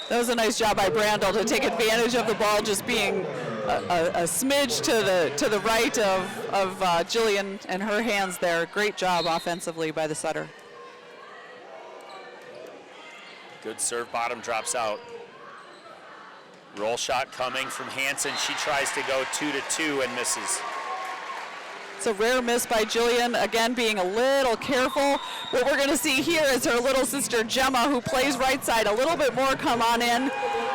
That was a nice job by Brandel to take advantage of the ball just being a smidge to the right of Jillian and her hands there. Great job offensively by the setter. Good serve, bottom drops out. Roll shot coming from Hansen. She tries to go 2-2 and misses. It's a rare miss by Jillian, again being a little careful. What we're going to see here is her little sister Gemma, who plays right side, a little bit more, come on in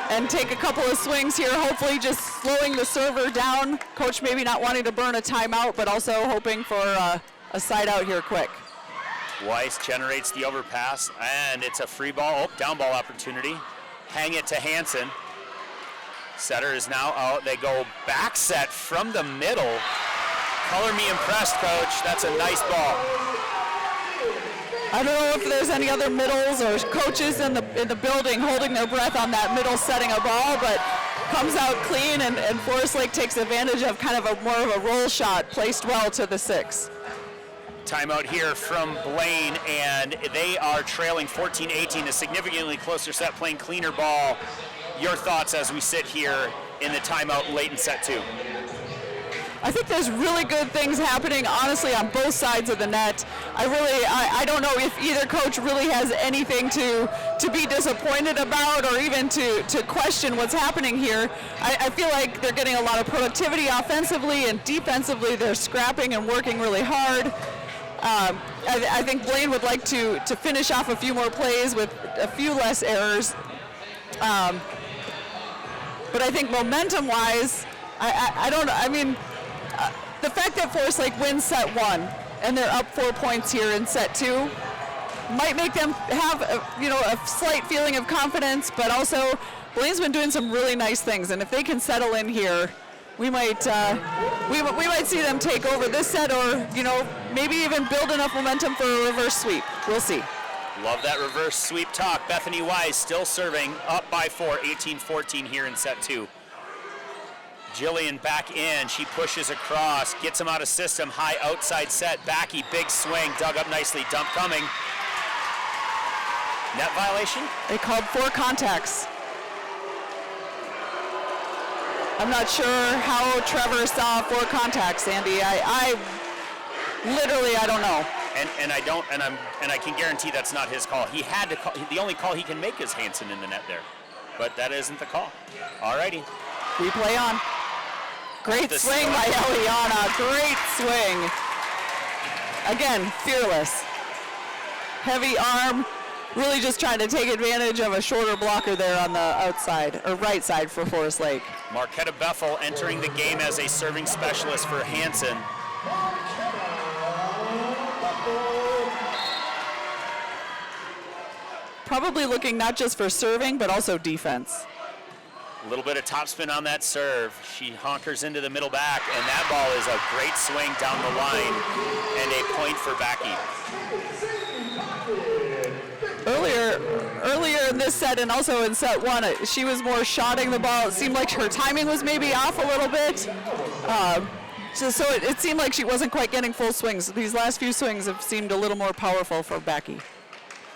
and take a couple of swings here, hopefully just slowing the server down. Coach maybe not wanting to burn a timeout, but also hoping for a side out here quick. Weiss generates the overpass, and it's a free ball, down ball opportunity. Hang it to Hansen. Setter is now out. They go back set from the middle. Color me impressed, Coach. That's a nice ball. I don't know if there's any other middles or coaches in the building holding their breath on that middle setting a ball, but comes out clean, and Forest Lake takes advantage of kind of a more of a roll shot placed well to the 6. Timeout here from Blaine, and they are trailing 14-18, a significantly closer set, playing cleaner ball. Your thoughts as we sit here in the timeout late in set 2? I think there's really good things happening, honestly, on both sides of the net. I don't know if either coach really has anything to be disappointed about or even to question what's happening here. I feel like they're getting a lot of productivity offensively, and defensively they're scrapping and working really hard. I think Blaine would like to finish off a few more plays with a few less errors. But I think momentum-wise, I don't know. I mean, the fact that Forest Lake wins set 1 and they're up 4 points here in set 2 might make them have a slight feeling of confidence, but also Blaine's been doing some really nice things, and if they can settle in here, we might see them take over this set, or maybe even build enough momentum for a reverse sweep. We'll see. Love that reverse sweep talk. Bethany Wise still serving, up by 4, 18-14 here in set 2. Jillian back in, she pushes across, gets him out of system, high outside set, Backy, big swing, dug up nicely, dump coming. Net violation? They called 4 contacts. I'm not sure how Trevor saw 4 contacts, Andy. I literally don't know. And I can guarantee that's not his call. He had to call. The only call he can make is Hansen in the net there, but that isn't the call. Alrighty. Replay on. Great swing by Eliana. Great swing. Again, fearless. Heavy arm. Really just trying to take advantage of a shorter blocker there on the outside, or right side for Forest Lake. Marquetta Bethel entering the game as a serving specialist for Hansen. Probably looking not just for serving, but also defense. A little bit of topspin on that serve. She honkers into the middle back, and that ball is a great swing down the line, and a point for Backy. Earlier in this set and also in set 1, she was more shotting the ball. It seemed like her timing was maybe off a little bit. So it seemed like she wasn't quite getting full swings. These last few swings have seemed a little more powerful for Backy.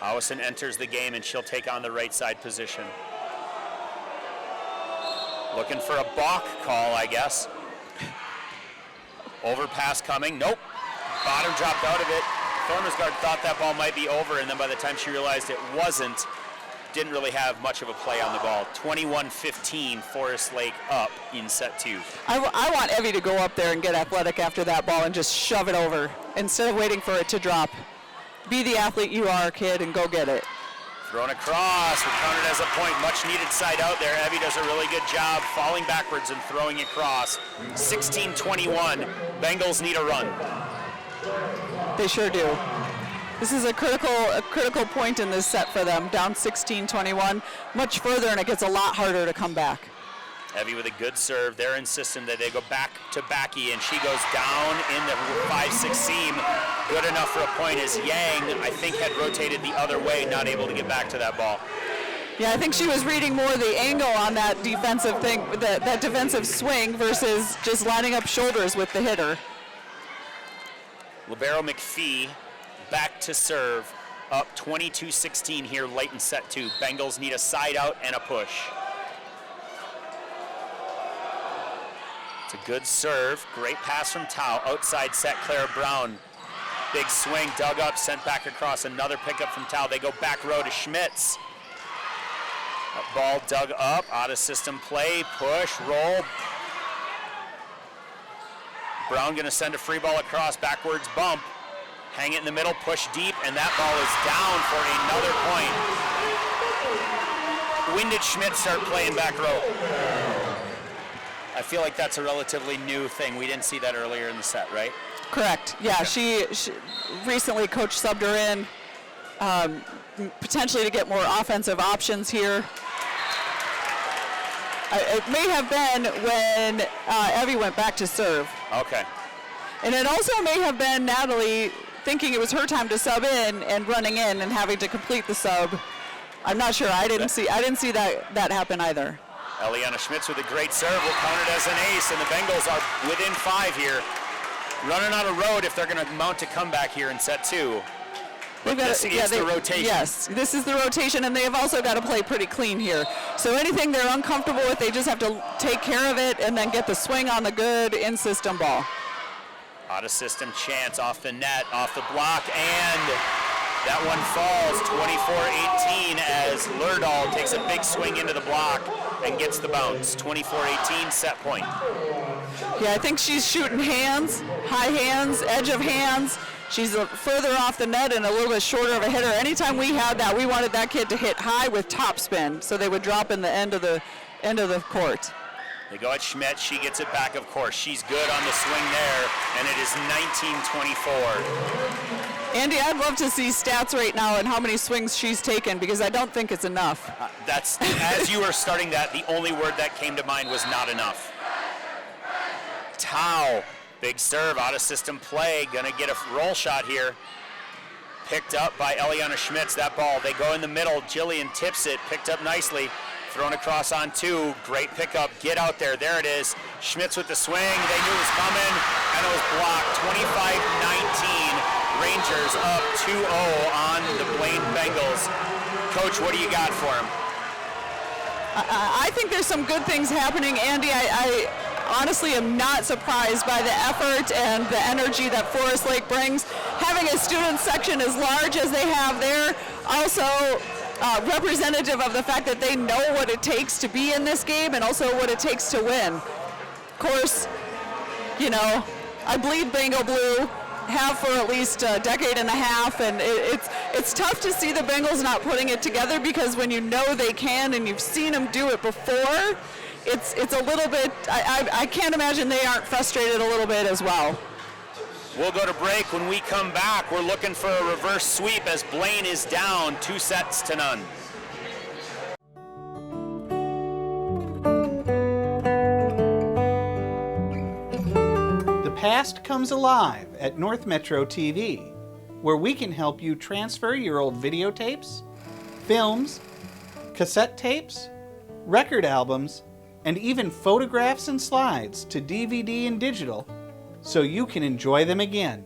Howison enters the game, and she'll take on the right side position. Looking for a balk call, I guess. Overpass coming. Nope. Bottom dropped out of it. Thormersgaard thought that ball might be over, and then by the time she realized it wasn't, didn't really have much of a play on the ball. 21-15, Forest Lake up in set 2. I want Evie to go up there and get athletic after that ball and just shove it over instead of waiting for it to drop. Be the athlete you are, kid, and go get it. Thrown across, recounted as a point, much needed side out there. Evie does a really good job falling backwards and throwing across. 16-21, Bengals need a run. They sure do. This is a critical point in this set for them, down 16-21, much further, and it gets a lot harder to come back. Evie with a good serve. They're insistent that they go back to Backy, and she goes down in the 5-6 seam. Good enough for a point as Yang, I think, had rotated the other way, not able to get back to that ball. Yeah, I think she was reading more the angle on that defensive thing, that defensive swing versus just lining up shoulders with the hitter. Libero McPhee back to serve, up 22-16 here late in set 2. Bengals need a side out and a push. It's a good serve, great pass from Tao, outside set, Clara Brown. Big swing, dug up, sent back across, another pickup from Tao. They go back row to Schmitz. Ball dug up, out of system play, push, roll. Brown gonna send a free ball across, backwards bump. Hang it in the middle, push deep, and that ball is down for another point. When did Schmitz start playing back row? I feel like that's a relatively new thing. We didn't see that earlier in the set, right? Correct. Yeah, she recently coach subbed her in, potentially to get more offensive options here. It may have been when Evie went back to serve. Okay. And it also may have been Natalie thinking it was her time to sub in and running in and having to complete the sub. I'm not sure. I didn't see that happen either. Eliana Schmitz with a great serve will count it as an ace, and the Bengals are within 5 here. Running on a road if they're going to mount a comeback here in set 2. This is the rotation. Yes, this is the rotation, and they have also got to play pretty clean here. So anything they're uncomfortable with, they just have to take care of it and then get the swing on the good in-system ball. Out of system chance, off the net, off the block, and that one falls 24-18 as Lerdahl takes a big swing into the block and gets the bounce. 24-18, set point. Yeah, I think she's shooting hands, high hands, edge of hands. She's further off the net and a little bit shorter of a hitter. Anytime we had that, we wanted that kid to hit high with topspin, so they would drop in the end of the court. They go at Schmitz. She gets it back, of course. She's good on the swing there, and it is 19-24. Andy, I'd love to see stats right now and how many swings she's taken, because I don't think it's enough. That's, as you were starting that, the only word that came to mind was not enough. Tao, big serve, out of system play, gonna get a roll shot here. Picked up by Eliana Schmitz, that ball. They go in the middle, Jillian tips it, picked up nicely. Thrown across on 2, great pickup, get out there, there it is. Schmitz with the swing, they knew it was coming, and it was blocked. 25-19, Rangers up 2-0 on the Blaine Bengals. Coach, what do you got for them? I think there's some good things happening, Andy. I honestly am not surprised by the effort and the energy that Forest Lake brings. Having a student section as large as they have there, also representative of the fact that they know what it takes to be in this game and also what it takes to win. Of course, you know, I bleed Bengal Blue, have for at least a decade and a half, and it's tough to see the Bengals not putting it together, because when you know they can and you've seen them do it before, it's a little bit, I can't imagine they aren't frustrated a little bit as well. We'll go to break. When we come back, we're looking for a reverse sweep as Blaine is down 2-0. The past comes alive at North Metro TV, where we can help you transfer your old videotapes, films, cassette tapes, record albums, and even photographs and slides to DVD and digital, so you can enjoy them again.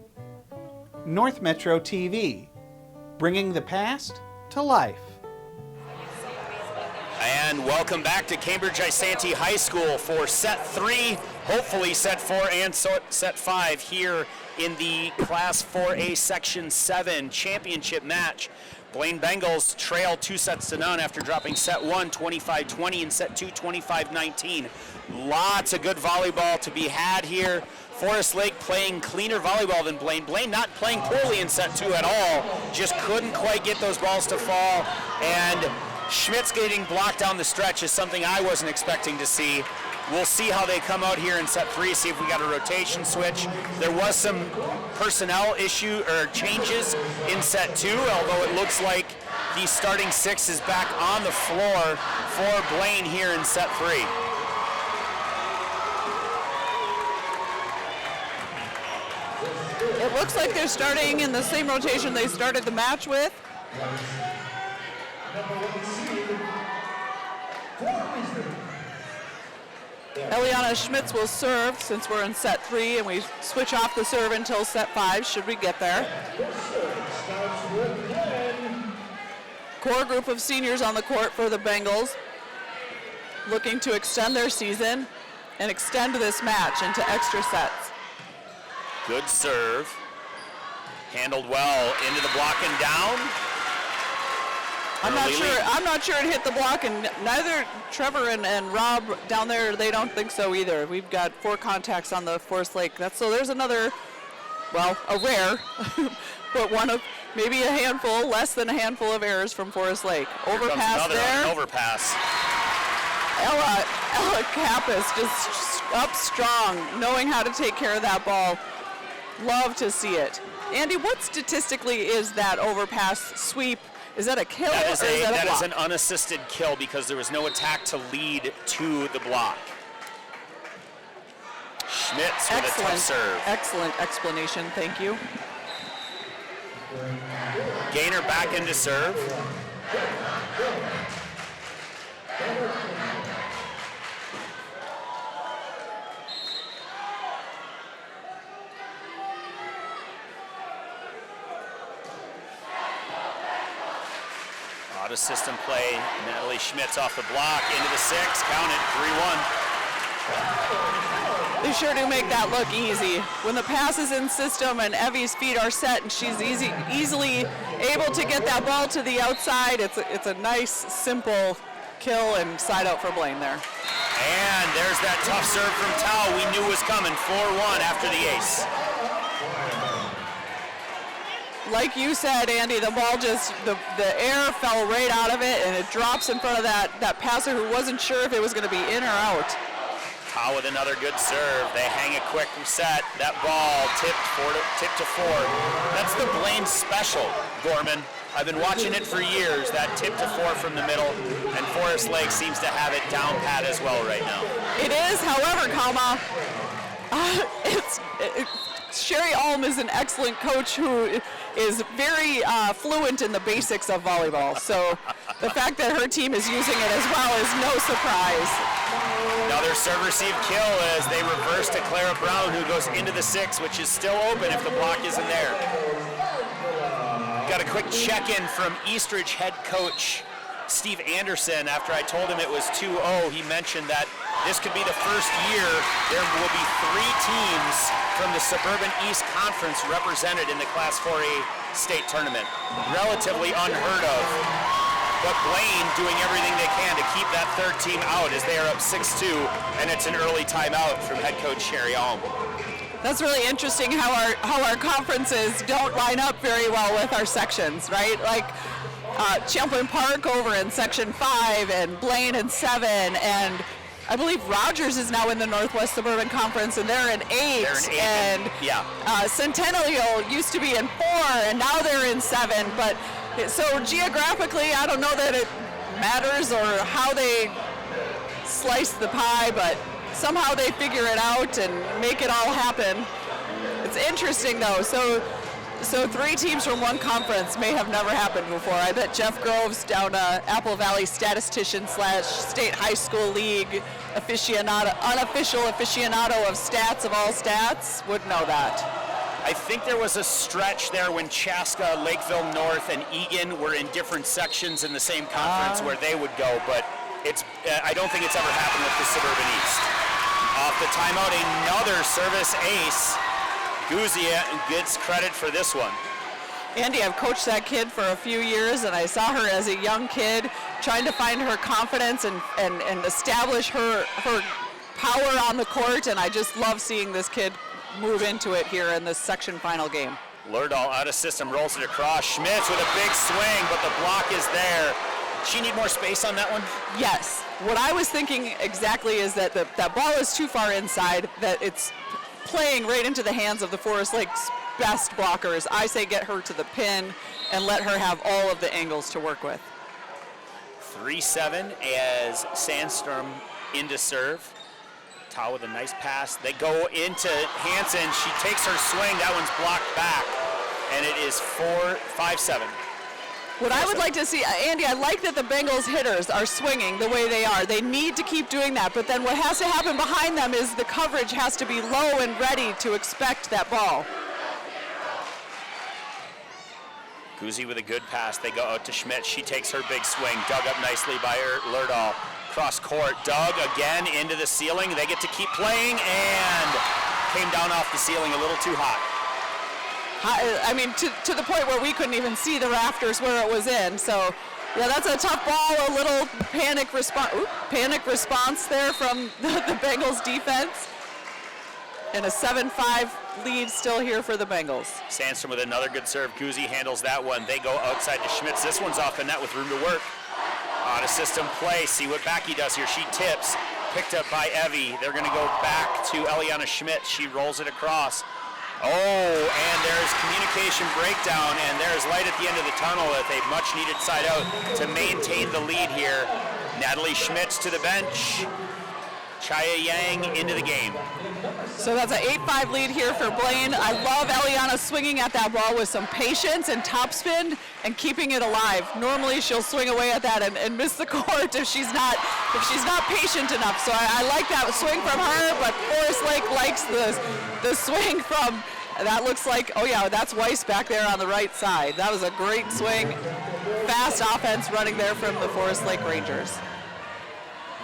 North Metro TV, bringing the past to life. And welcome back to Cambridge Isanti High School for set 3, hopefully set 4 and set 5 here in the Class 4A Section 7 championship match. Blaine Bengals trail 2-0 after dropping set 1 25-20 and set 2 25-19. Lots of good volleyball to be had here. Forest Lake playing cleaner volleyball than Blaine. Blaine not playing poorly in set 2 at all, just couldn't quite get those balls to fall. And Schmitz getting blocked down the stretch is something I wasn't expecting to see. We'll see how they come out here in set 3, see if we got a rotation switch. There was some personnel issue or changes in set 2, although it looks like the starting 6 is back on the floor for Blaine here in set 3. It looks like they're starting in the same rotation they started the match with. Eliana Schmitz will serve since we're in set 3, and we switch off the serve until set 5, should we get there. Core group of seniors on the court for the Bengals, looking to extend their season and extend this match into extra sets. Good serve. Handled well into the block and down. I'm not sure it hit the block, and neither Trevor and Rob down there, they don't think so either. We've got 4 contacts on the Forest Lake. So there's another, well, a rare, but one of maybe a handful, less than a handful of errors from Forest Lake. Overpass there. Overpass. Ella Kappas just up strong, knowing how to take care of that ball. Love to see it. Andy, what statistically is that overpass sweep? Is that a kill or is that a block? That is an unassisted kill because there was no attack to lead to the block. Schmitz with a tough serve. Excellent explanation, thank you. Gainer back into serve. Out of system play, Natalie Schmitz off the block, into the 6, count it, 3-1. They sure do make that look easy. When the pass is in system and Evie's feet are set and she's easily able to get that ball to the outside, it's a nice, simple kill and side out for Blaine there. And there's that tough serve from Tao we knew was coming, 4-1 after the ace. Like you said, Andy, the ball just, the air fell right out of it, and it drops in front of that passer who wasn't sure if it was going to be in or out. Tao with another good serve. They hang a quick set. That ball tipped to 4. That's the Blaine special, Gorman. I've been watching it for years, that tip to 4 from the middle, and Forest Lake seems to have it down pat as well right now. It is, however, Sherry Alm is an excellent coach who is very fluent in the basics of volleyball. So the fact that her team is using it as well is no surprise. Another serve receive kill as they reverse to Clara Brown, who goes into the 6, which is still open if the block isn't there. Got a quick check-in from Eastridge head coach Steve Anderson. After I told him it was 2-0, he mentioned that this could be the first year there will be 3 teams from the Suburban East Conference represented in the Class 4A state tournament. Relatively unheard of. But Blaine doing everything they can to keep that 3rd team out as they are up 6-2, and it's an early timeout from head coach Sherry Alm. That's really interesting how our conferences don't line up very well with our sections, right? Like Champlain Park over in Section 5 and Blaine in 7, and I believe Rogers is now in the Northwest Suburban Conference, and they're in 8. And Centennial used to be in 4, and now they're in 7. But so geographically, I don't know that it matters or how they slice the pie, but somehow they figure it out and make it all happen. It's interesting though. So 3 teams from one conference may have never happened before. I bet Jeff Groves, down Apple Valley statistician / state high school league aficionado, unofficial aficionado of stats of all stats, would know that. I think there was a stretch there when Chaska, Lakeville North, and Egan were in different sections in the same conference where they would go, but I don't think it's ever happened with the Suburban East. Off the timeout, another service ace. Guzia gets credit for this one. Andy, I've coached that kid for a few years, and I saw her as a young kid trying to find her confidence and establish her power on the court, and I just love seeing this kid move into it here in this section final game. Lerdahl out of system, rolls it across. Schmitz with a big swing, but the block is there. She need more space on that one? Yes. What I was thinking exactly is that that ball is too far inside, that it's playing right into the hands of the Forest Lake's best blockers. I say get her to the pin and let her have all of the angles to work with. 3-7 as Sandstrom into serve. Tao with a nice pass. They go into Hansen. She takes her swing. That one's blocked back. And it is 5-7. What I would like to see, Andy, I like that the Bengals hitters are swinging the way they are. They need to keep doing that, but then what has to happen behind them is the coverage has to be low and ready to expect that ball. Guzzi with a good pass. They go out to Schmitz. She takes her big swing. Dug up nicely by Lerdahl. Cross court. Dug again into the ceiling. They get to keep playing and came down off the ceiling a little too hot. I mean, to the point where we couldn't even see the rafters where it was in. So Yeah, that's a tough ball, a little panic response there from the Bengals defense. And a 7-5 lead still here for the Bengals. Sandstrom with another good serve. Guzzi handles that one. They go outside to Schmitz. This one's off the net with room to work. Out of system play. See what Becky does here. She tips. Picked up by Evie. They're going to go back to Eliana Schmitz. She rolls it across. Oh, and there's communication breakdown, and there's light at the end of the tunnel with a much-needed side out to maintain the lead here. Natalie Schmitz to the bench. Chaya Yang into the game. So that's an 8-5 lead here for Blaine. I love Eliana swinging at that ball with some patience and topspin and keeping it alive. Normally she'll swing away at that and miss the court if she's not patient enough. So I like that swing from her, but Forest Lake likes the swing from, that looks like, oh yeah, that's Weiss back there on the right side. That was a great swing. Fast offense running there from the Forest Lake Rangers.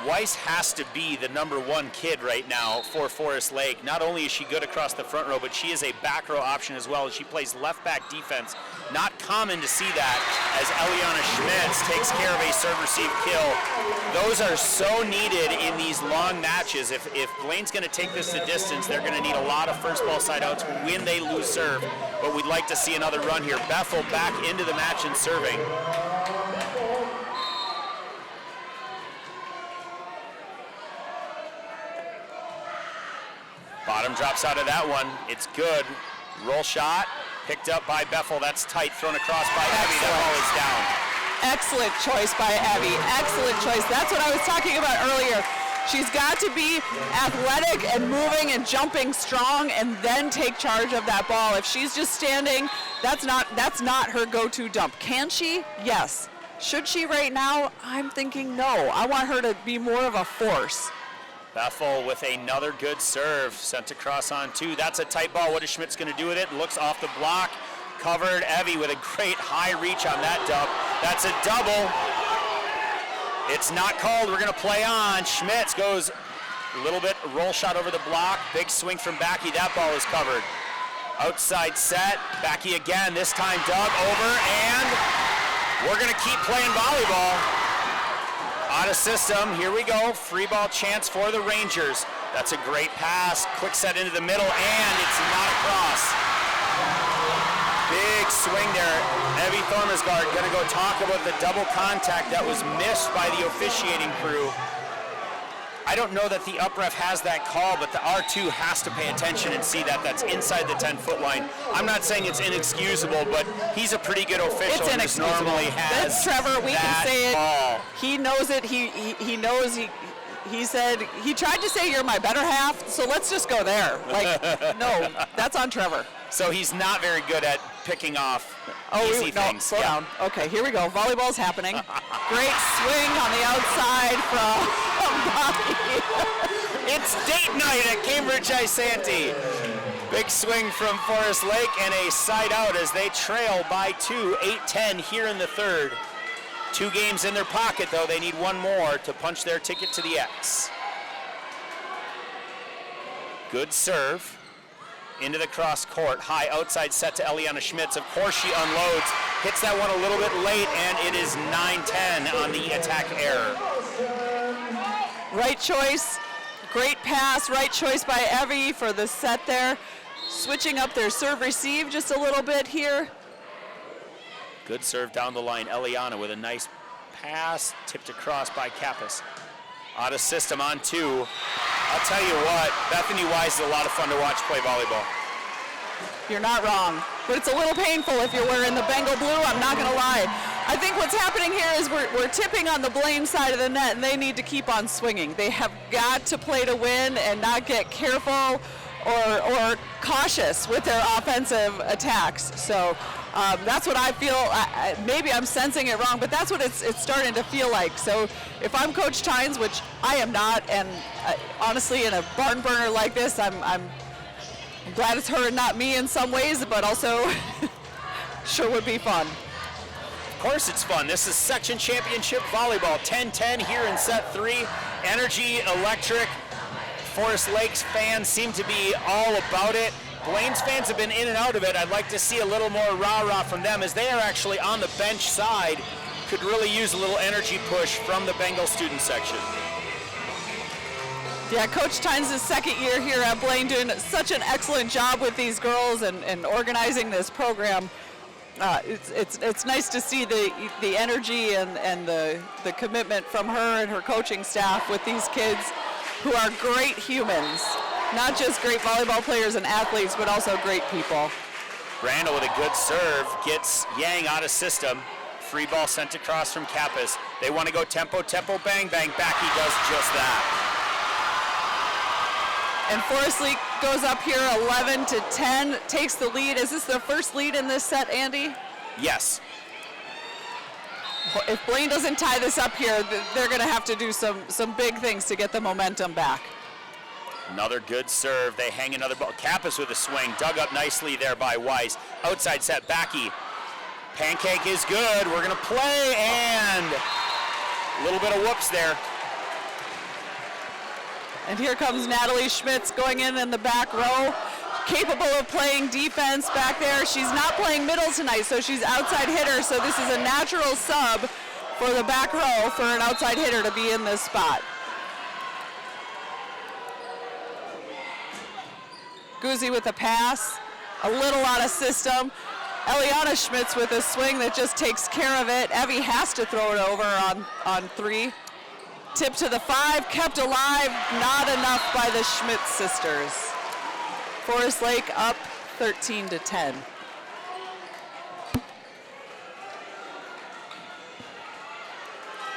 Weiss has to be the #1 kid right now for Forest Lake. Not only is she good across the front row, but she is a back row option as well. She plays left back defense. Not common to see that as Eliana Schmitz takes care of a serve receive kill. Those are so needed in these long matches. If Blaine's going to take this the distance, they're going to need a lot of first ball side outs when they lose serve. But we'd like to see another run here. Bethel back into the match and serving. Bottom drops out of that one. It's good. Roll shot. Picked up by Bethel. That's tight. Thrown across by Evie. That ball is down. Excellent choice by Evie. Excellent choice. That's what I was talking about earlier. She's got to be athletic and moving and jumping strong and then take charge of that ball. If she's just standing, that's not her go-to dump. Can she? Yes. Should she right now? I'm thinking no. I want her to be more of a force. Bethel with another good serve, sent across on 2. That's a tight ball. What is Schmitz going to do with it? Looks off the block. Covered. Evie with a great high reach on that dump. That's a double. It's not called. We're going to play on. Schmitz goes a little bit, roll shot over the block. Big swing from Backy. That ball is covered. Outside set. Backy again. This time dug over, and we're going to keep playing volleyball. Out of system, here we go. Free ball chance for the Rangers. That's a great pass. Quick set into the middle, and it's not across. Big swing there. Evie Thormasgaard going to go talk about the double contact that was missed by the officiating crew. I don't know that the up ref has that call, but the R2 has to pay attention and see that that's inside the 10-foot line. I'm not saying it's inexcusable, but he's a pretty good official. It's and inexcusable. Normally has That's Trevor. We can say it. Ball. He knows it. He knows. He said he tried to say you're my better half. So let's just go there. Like no, that's on Trevor. So he's not very good at picking off easy things. Slow down. Okay, here we go. Volleyball's happening. Great swing on the outside from Bobby. It's date night at Cambridge Isanti. Big swing from Forest Lake and a side out as they trail by 2, 8-10 here in the third. 2 games in their pocket, though. They need one more to punch their ticket to the X. Good serve. Into the cross court, high outside set to Eliana Schmitz. Of course she unloads, hits that one a little bit late, and it is 9-10 on the attack error. Right choice, great pass, right choice by Evie for the set there. Switching up their serve receive just a little bit here. Good serve down the line, Eliana with a nice pass, tipped across by Kappas. Out of system on 2. I'll tell you what, Bethany Wise is a lot of fun to watch play volleyball. You're not wrong, but it's a little painful if you're wearing the Bengal blue, I'm not gonna lie. I think what's happening here is we're tipping on the Blaine side of the net, and they need to keep on swinging. They have got to play to win and not get careful or cautious with their offensive attacks. So that's what I feel. Maybe I'm sensing it wrong, but that's what it's starting to feel like. So if I'm Coach Tynes, which I am not, and honestly in a barn burner like this, I'm glad it's her and not me in some ways, but also sure would be fun. Of course it's fun. This is section championship volleyball. 10-10 here in set 3. Energy, electric. Forest Lakes fans seem to be all about it. Blaine's fans have been in and out of it. I'd like to see a little more rah-rah from them as they are actually on the bench side could really use a little energy push from the Bengal student section. Yeah, Coach Tynes' second year here at Blaine doing such an excellent job with these girls and organizing this program. It's nice to see the energy and the commitment from her and her coaching staff with these kids who are great humans, not just great volleyball players and athletes, but also great people. Brandel with a good serve gets Yang out of system. Free ball sent across from Kappas. They want to go tempo, tempo, bang, bang. Backy does just that. And Forest Lake goes up here 11-10, takes the lead. Is this their first lead in this set, Andy? Yes. If Blaine doesn't tie this up here, they're going to have to do some big things to get the momentum back. Another good serve. They hang another ball. Kappas with a swing. Dug up nicely there by Weiss. Outside set, Backy. Pancake is good. We're going to play, and a little bit of whoops there. And here comes Natalie Schmitz going in the back row, capable of playing defense back there. She's not playing middle tonight, so she's outside hitter, so this is a natural sub for the back row for an outside hitter to be in this spot. Guzzi with a pass, a little out of system. Eliana Schmitz with a swing that just takes care of it. Evie has to throw it over on three. Tip to the 5, kept alive, not enough by the Schmitz sisters. Forest Lake up 13-10.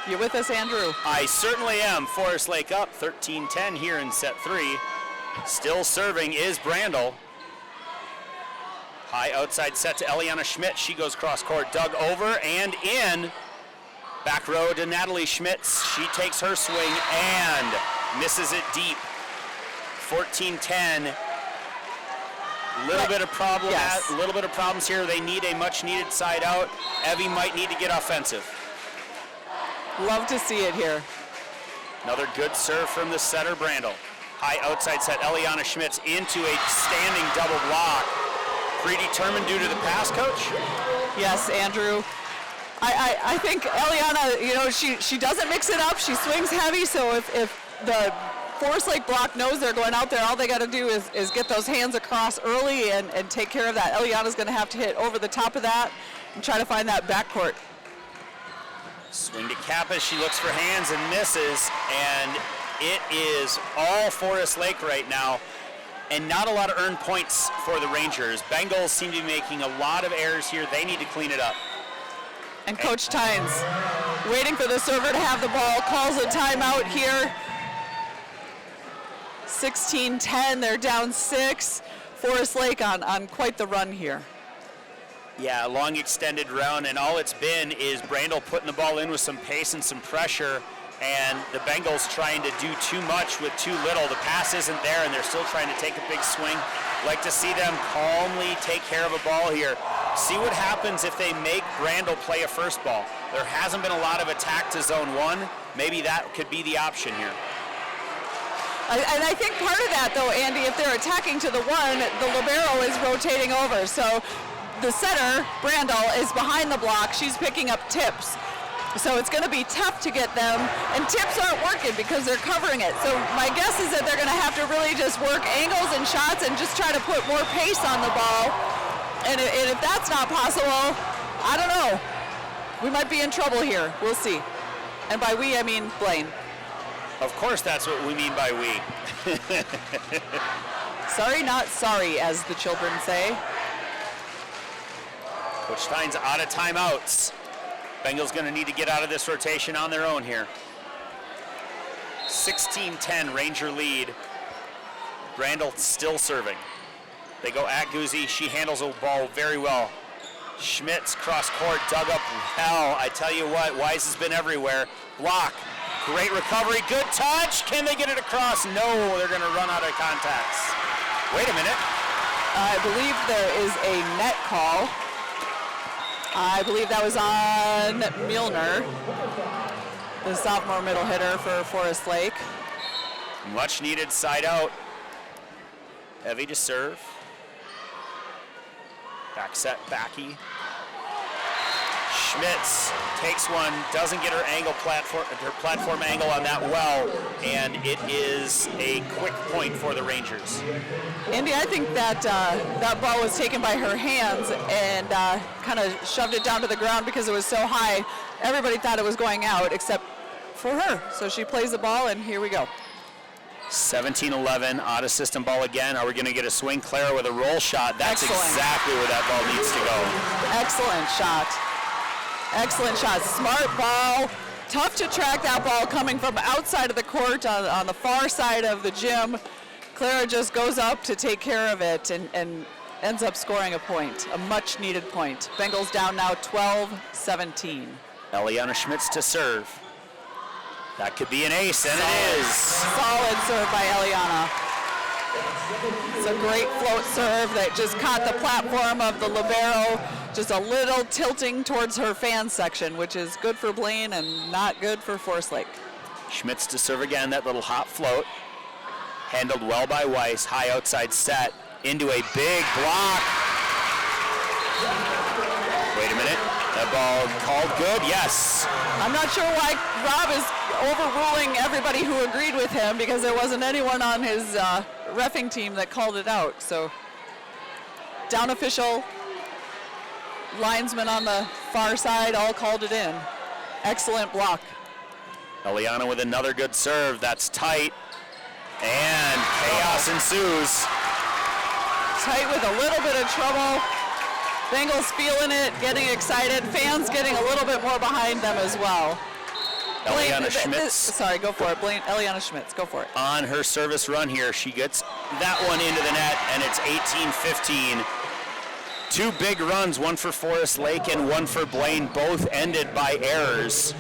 You with us, Andrew? I certainly am. Forest Lake up 13-10 here in set 3. Still serving is Brandel. High outside set to Eliana Schmitz. She goes cross court, dug over and in. Back row to Natalie Schmitz. She takes her swing and misses it deep. 14-10. Little bit of problem. Yes. A little bit of problems here. They need a much-needed side out. Evie might need to get offensive. Love to see it here. Another good serve from the setter, Brandel. High outside set, Eliana Schmitz into a standing double block. Predetermined due to the pass, Coach? Yes, Andrew. I think Eliana, she doesn't mix it up. She swings heavy, so if the Forest Lake block knows they're going out there, all they got to do is get those hands across early and take care of that. Eliana's going to have to hit over the top of that and try to find that backcourt. Swing to Kappa, she looks for hands and misses, and it is all Forest Lake right now, and not a lot of earned points for the Rangers. Bengals seem to be making a lot of errors here. They need to clean it up. And Coach Tynes waiting for the server to have the ball, calls a timeout here. 16-10, they're down 6. Forest Lake on quite the run here. Yeah, a long extended run, and all it's been is Brandel putting the ball in with some pace and some pressure, and the Bengals trying to do too much with too little. The pass isn't there, and they're still trying to take a big swing. Like to see them calmly take care of a ball here. See what happens if they make Brandel play a first ball. There hasn't been a lot of attack to zone 1. Maybe that could be the option here. And I think part of that, though, Andy, if they're attacking to the 1, the libero is rotating over. So the setter, Brandel, is behind the block. She's picking up tips. So it's going to be tough to get them. And tips aren't working because they're covering it. So my guess is that they're going to have to really just work angles and shots and just try to put more pace on the ball. And if that's not possible, I don't know. We might be in trouble here. We'll see. And by we, I mean Blaine. Of course that's what we mean by we. Sorry, not sorry, as the children say. Coach Stein's out of timeouts. Bengals going to need to get out of this rotation on their own here. 16-10 Ranger lead. Brandel still serving. They go at Guzzi. She handles the ball very well. Schmitz cross court, dug up well. I tell you what, Weiss has been everywhere. Block, great recovery, good touch. Can they get it across? No, they're going to run out of contacts. Wait a minute. I believe there is a net call. I believe that was on Milner, the sophomore middle hitter for Forest Lake. Much needed side out. Heavy to serve. Back set, Backy. Schmitz takes one, doesn't get her platform angle on that well, and it is a quick point for the Rangers. Indy, I think that that ball was taken by her hands and kind of shoved it down to the ground because it was so high. Everybody thought it was going out except for her. So she plays the ball, and here we go. 17-11, out of system ball again. Are we going to get a swing? Clara with a roll shot. That's Excellent. Exactly where that ball needs to go. Excellent shot. Excellent shot. Smart ball. Tough to track that ball coming from outside of the court on the far side of the gym. Clara just goes up to take care of it and ends up scoring a point, a much needed point. Bengals down now 12-17. Eliana Schmitz to serve. That could be an ace, and it is. Solid serve by Eliana. It's a great float serve that just caught the platform of the libero, just a little tilting towards her fan section, which is good for Blaine and not good for Forest Lake. Schmitz to serve again, that little hot float. Handled well by Weiss, high outside set, into a big block. Wait a minute, that ball called good, yes. I'm not sure why Rob is overruling everybody who agreed with him because there wasn't anyone on his reffing team that called it out. So down official, linesman on the far side all called it in. Excellent block. Eliana with another good serve, that's tight. And chaos ensues. Tight with a little bit of trouble. Bengals feeling it, getting excited. Fans getting a little bit more behind them as well. Eliana Schmitz. Sorry, go for it. Blaine, Eliana Schmitz, go for it. On her service run here, she gets that one into the net, and it's 18-15. Two big runs, one for Forest Lake and one for Blaine, both ended by errors.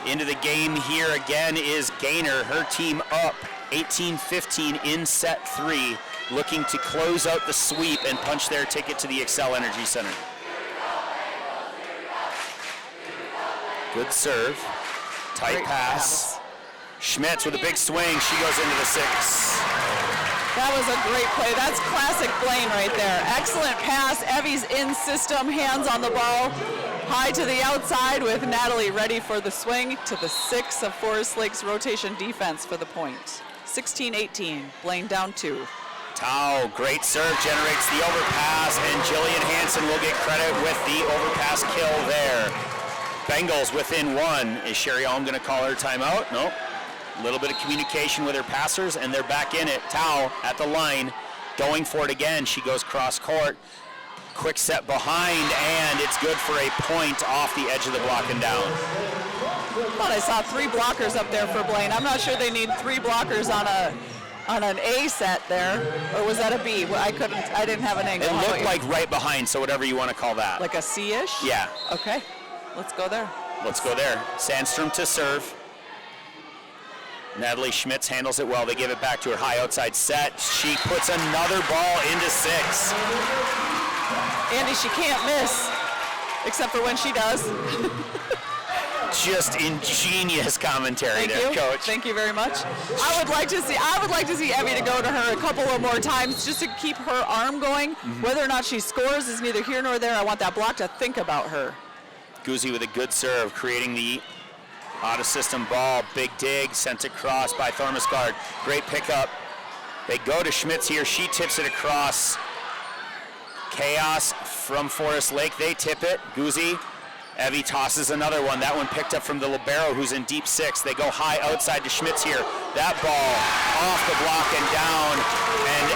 Into the game here again is Gaynor, her team up 18-15 in set 3, looking to close out the sweep and punch their ticket to the Xcel Energy Center. Good serve, tight Great pass. Schmitz with a big swing, she goes into the 6. That was a great play. That's classic Blaine right there. Excellent pass. Evie's in system, hands on the ball. High to the outside with Natalie ready for the swing to the 6 of Forest Lake's rotation defense for the point. 16-18, Blaine down 2. Tao, great serve, generates the overpass, and Jillian Hansen will get credit with the overpass kill there. Bengals within 1. Is Sherry Alm going to call her timeout? Nope. A little bit of communication with her passers, and they're back in it. Tao at the line, going for it again. She goes cross court. Quick set behind, and it's good for a point off the edge of the block and down. I thought I saw 3 blockers up there for Blaine. I'm not sure they need 3 blockers on an A set there, or was that a B? Well, I didn't have an angle. It looked like right behind, so whatever you want to call that. Like a C-ish? Yeah. Okay, let's go there. Let's go there. Sandstrom to serve. Natalie Schmitz handles it well. They give it back to her high outside set. She puts another ball into 6. Andy, she can't miss, except for when she does. Just ingenious commentary there, Coach. Thank you very much. I would like to see Evie to go to her a couple of more times just to keep her arm going. Whether or not she scores is neither here nor there. I want that block to think about her. Guzzi with a good serve, creating the out-of-system ball. Big dig, sent across by Thormasgaard. Great pickup. They go to Schmitz here. She tips it across. Chaos from Forest Lake. They tip it. Guzzi. Evie tosses another one. That one picked up from the libero, who's in deep 6. They go high outside to Schmitz here. That ball off the block and down. And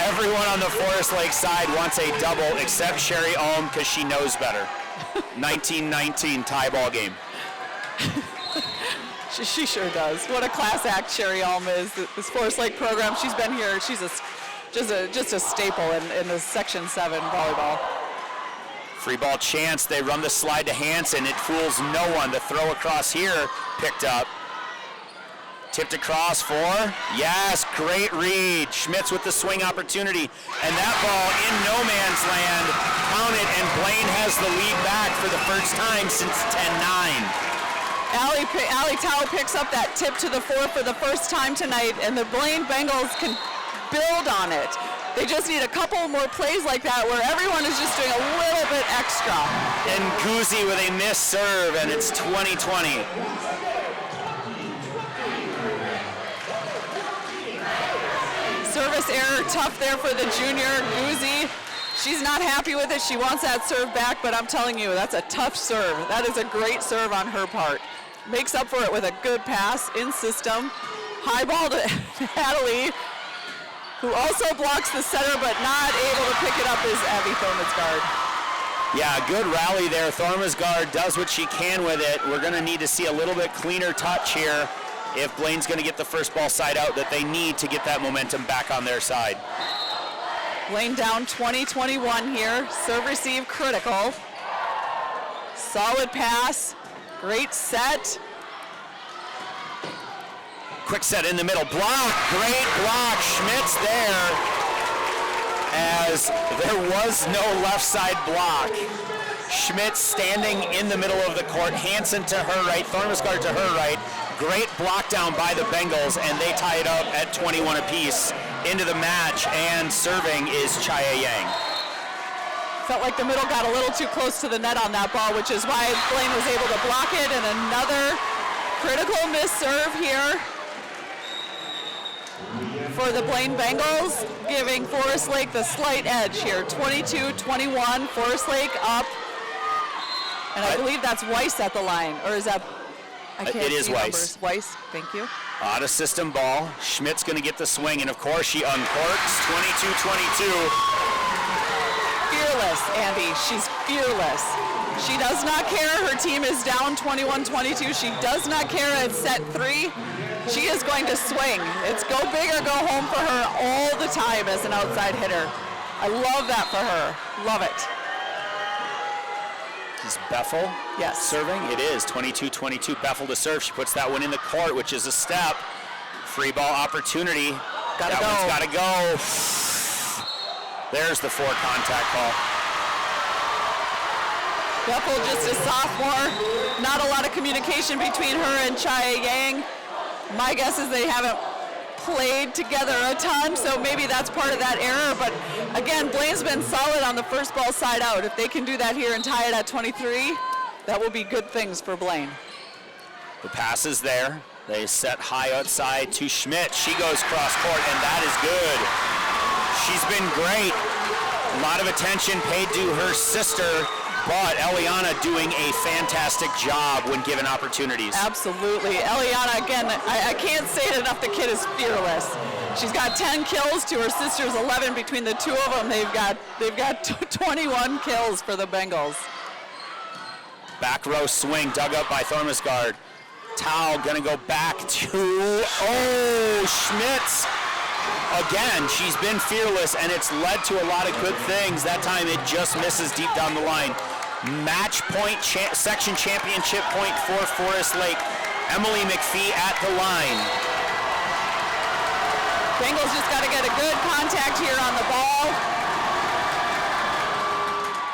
everyone on the Forest Lake side wants a double except Sherry Ohm because she knows better. 19-19 tie ball game. She sure does. What a class act Sherry Alm is. This Forest Lake program, she's been here. She's just a staple in the Section 7 volleyball. Free ball chance. They run the slide to Hansen. It fools no one. The throw across here picked up. Tipped across for, yes, great read. Schmitz with the swing opportunity. And that ball in no man's land. Count it, and Blaine has the lead back for the first time since 10-9. Allie Tao picks up that tip to the 4 for the first time tonight, and the Blaine Bengals can build on it. They just need a couple more plays like that where everyone is just doing a little bit extra. And Guzzi with a missed serve, and it's 20-20. Service error, tough there for the junior, Guzzi. She's not happy with it. She wants that serve back, but I'm telling you, that's a tough serve. That is a great serve on her part. Makes up for it with a good pass in system. High ball to Natalie, who also blocks the center, but not able to pick it up is Abby Thormansgaard. Yeah, good rally there. Thormansgaard does what she can with it. We're going to need to see a little bit cleaner touch here if Blaine's going to get the first ball side out that they need to get that momentum back on their side. Blaine down 20-21 here. Serve receive critical. Solid pass. Great set. Quick set in the middle. Block. Great block. Schmitz there. As there was no left side block. Schmitz standing in the middle of the court. Hansen to her right. Thormansgaard to her right. Great block down by the Bengals, and they tie it up at 21 apiece into the match, and serving is Chaya Yang. Felt like the middle got a little too close to the net on that ball, which is why Blaine was able to block it, and another critical miss serve here for the Blaine Bengals, giving Forest Lake the slight edge here. 22-21, Forest Lake up. And I believe that's Weiss at the line, or is that? I can't it is see Weiss. Numbers. Weiss, thank you. Out of system ball. Schmitz going to get the swing, and of course she uncorks. 22-22. Fearless, Andy. She's fearless. She does not care. Her team is down 21-22. She does not care at set 3. She is going to swing. It's go big or go home for her all the time as an outside hitter. I love that for her. Love it. Is Beffel yes. serving? It is 22-22. Beffel to serve. She puts that one in the court, which is a step. Free ball opportunity. Gotta that go. One's gotta go. There's the 4 contact call. Beffel just a sophomore. Not a lot of communication between her and Chaya Yang. My guess is they haven't played together a ton, so maybe that's part of that error. But again, Blaine's been solid on the first ball side out. If they can do that here and tie it at 23, that will be good things for Blaine. The pass is there. They set high outside to Schmitz. She goes cross court, and that is good. She's been great. A lot of attention paid to her sister, but Eliana doing a fantastic job when given opportunities. Absolutely. Eliana, again, I can't say it enough, the kid is fearless. She's got 10 kills to her sister's 11. Between the two of them, they've got 21 kills for the Bengals. Back row swing dug up by Thormansgaard. Tao gonna go back to, Schmitz. Again, she's been fearless, and it's led to a lot of good things. That time it just misses deep down the line. Match point, section championship point for Forest Lake. Emily McPhee at the line. Bengals just got to get a good contact here on the ball.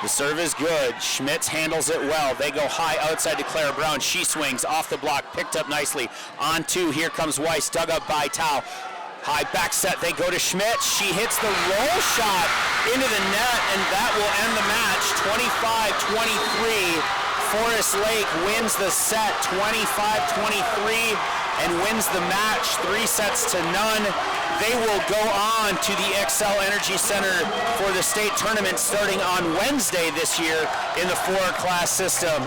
The serve is good. Schmitz handles it well. They go high outside to Clara Brown. She swings off the block, picked up nicely. On 2, here comes Weiss, dug up by Tao. High back set, they go to Schmitz. She hits the roll shot into the net, and that will end the match. 25-23. Forest Lake wins the set 25-23 and wins the match 3-0. They will go on to the Xcel Energy Center for the state tournament starting on Wednesday this year in the 4-class system.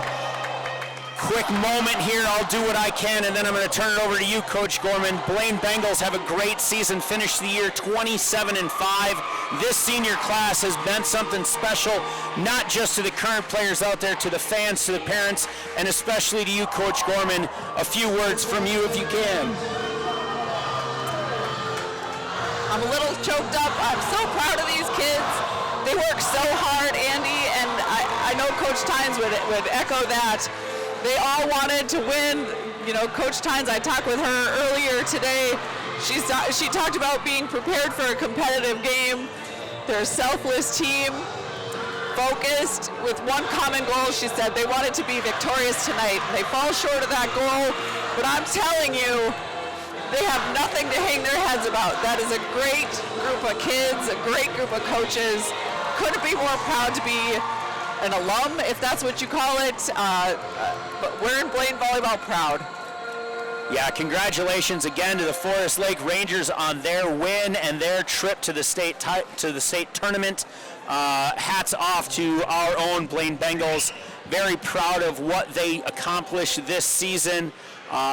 Quick moment here, I'll do what I can, and then I'm going to turn it over to you, Coach Gorman. Blaine Bengals have a great season, finished the year 27-5. This senior class has meant something special, not just to the current players out there, to the fans, to the parents, and especially to you, Coach Gorman. A few words from you, if you can. I'm a little choked up. I'm so proud of these kids. They work so hard, Andy, and I know Coach Tynes would echo that. They all wanted to win. You know, Coach Tynes, I talked with her earlier today. She talked about being prepared for a competitive game. They're a selfless team, focused with one common goal. She said they wanted to be victorious tonight. They fall short of that goal, but I'm telling you, they have nothing to hang their heads about. That is a great group of kids, a great group of coaches. Couldn't be more proud to be an alum, if that's what you call it. But we're in Blaine Volleyball proud. Yeah, congratulations again to the Forest Lake Rangers on their win and their trip to the state tournament. Hats off to our own Blaine Bengals. Very proud of what they accomplished this season.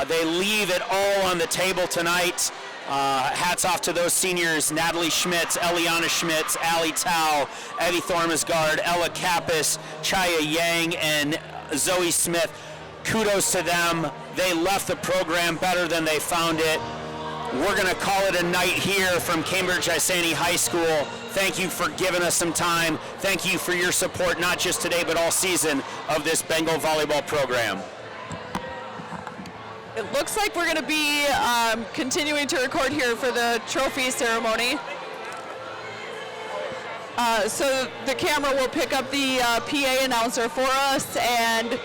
They leave it all on the table tonight. Hats off to those seniors: Natalie Schmitz, Eliana Schmitz, Allie Tao, Evie Thormasgard, Ella Kappas, Chaya Yang, and Zoe Smith. Kudos to them. They left the program better than they found it. We're going to call it a night here from Cambridge Isani High School. Thank you for giving us some time. Thank you for your support, not just today, but all season of this Bengal volleyball program. It looks like we're going to be continuing to record here for the trophy ceremony. So the camera will pick up the PA announcer for us, and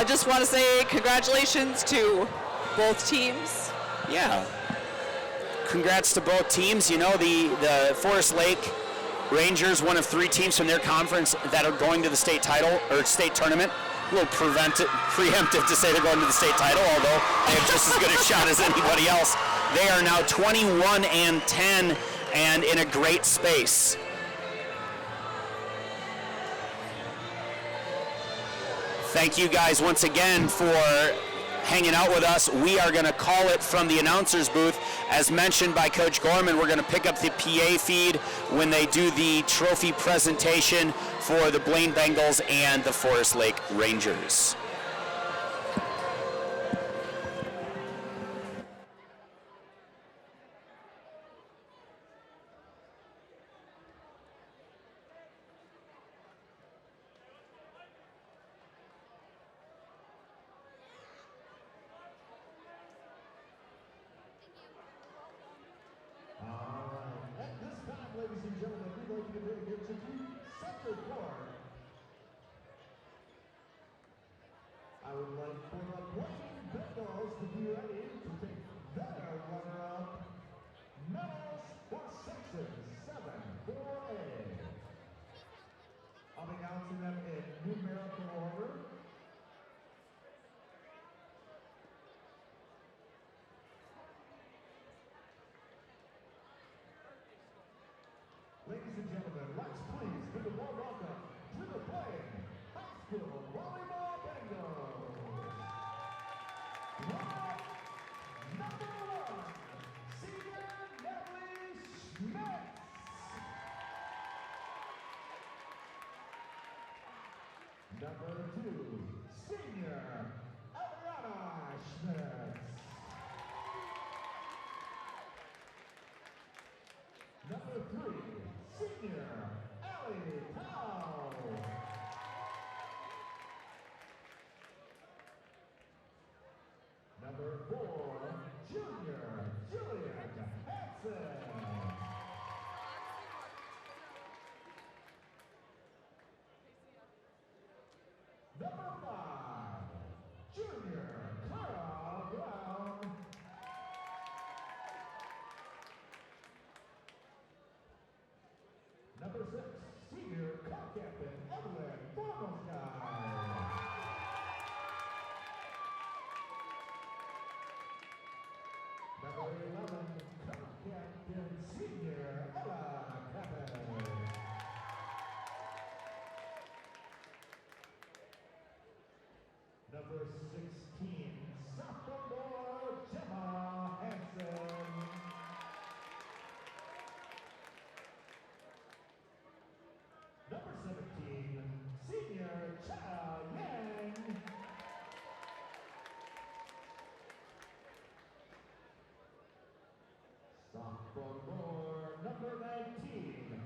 just want to say congratulations to both teams. Yeah. Congrats to both teams. You know, the Forest Lake Rangers, one of 3 teams from their conference that are going to the state title or state tournament. A little preemptive to say they're going to the state title, although they have just as good a shot as anybody else. They are now 21-10 and in a great space. Thank you guys once again for hanging out with us. We are going to call it from the announcer's booth. As mentioned by Coach Gorman, we're going to pick up the PA feed when they do the trophy presentation for the Blaine Bengals and the Forest Lake Rangers. Ladies and gentlemen, we'd like to bring it to the center court. I would like for the Blaine Bengals to be ready to take their runner-up medals for section 7-4A. I'll be announcing them in numerical order. Ladies and gentlemen, let's please give a warm welcome to the Blaine High School Volleyball Bengals. Number 1, senior Natalie Schmitz. Number 2, senior Eliana Schmitz. Number 3, senior Allie Tao. Number 4, junior Julian Hansen. Number 5, junior Clara Brown. Number 6, senior co-captain Evelyn Thormasgard. Number 11, co-captain senior Ella Kappas. Number 16, sophomore Gemma Hansen. Number 17, senior Chaya Yang. Sophomore number 19,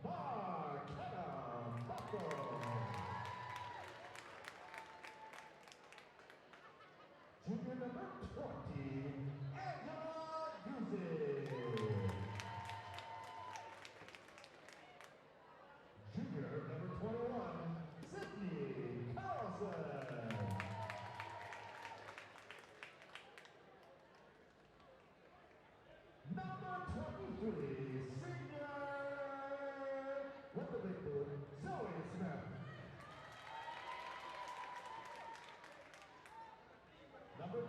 Marketa Mako.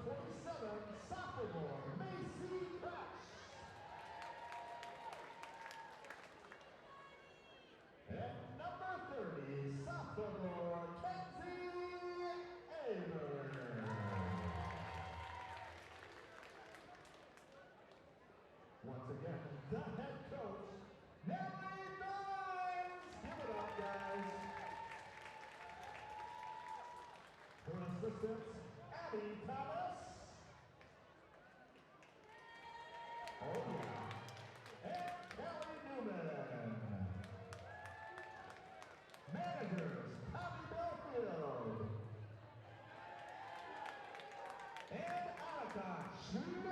27, sophomore Macy Crash. And number 30, sophomore Kenzie Avery. Once again, the head coach, Nellie Vines. Give it up, guys. Her assistants, Abby Thomas. Oh yeah. And Kelly Newman. Managers, Tommy Belfield. And Annika Schmitz.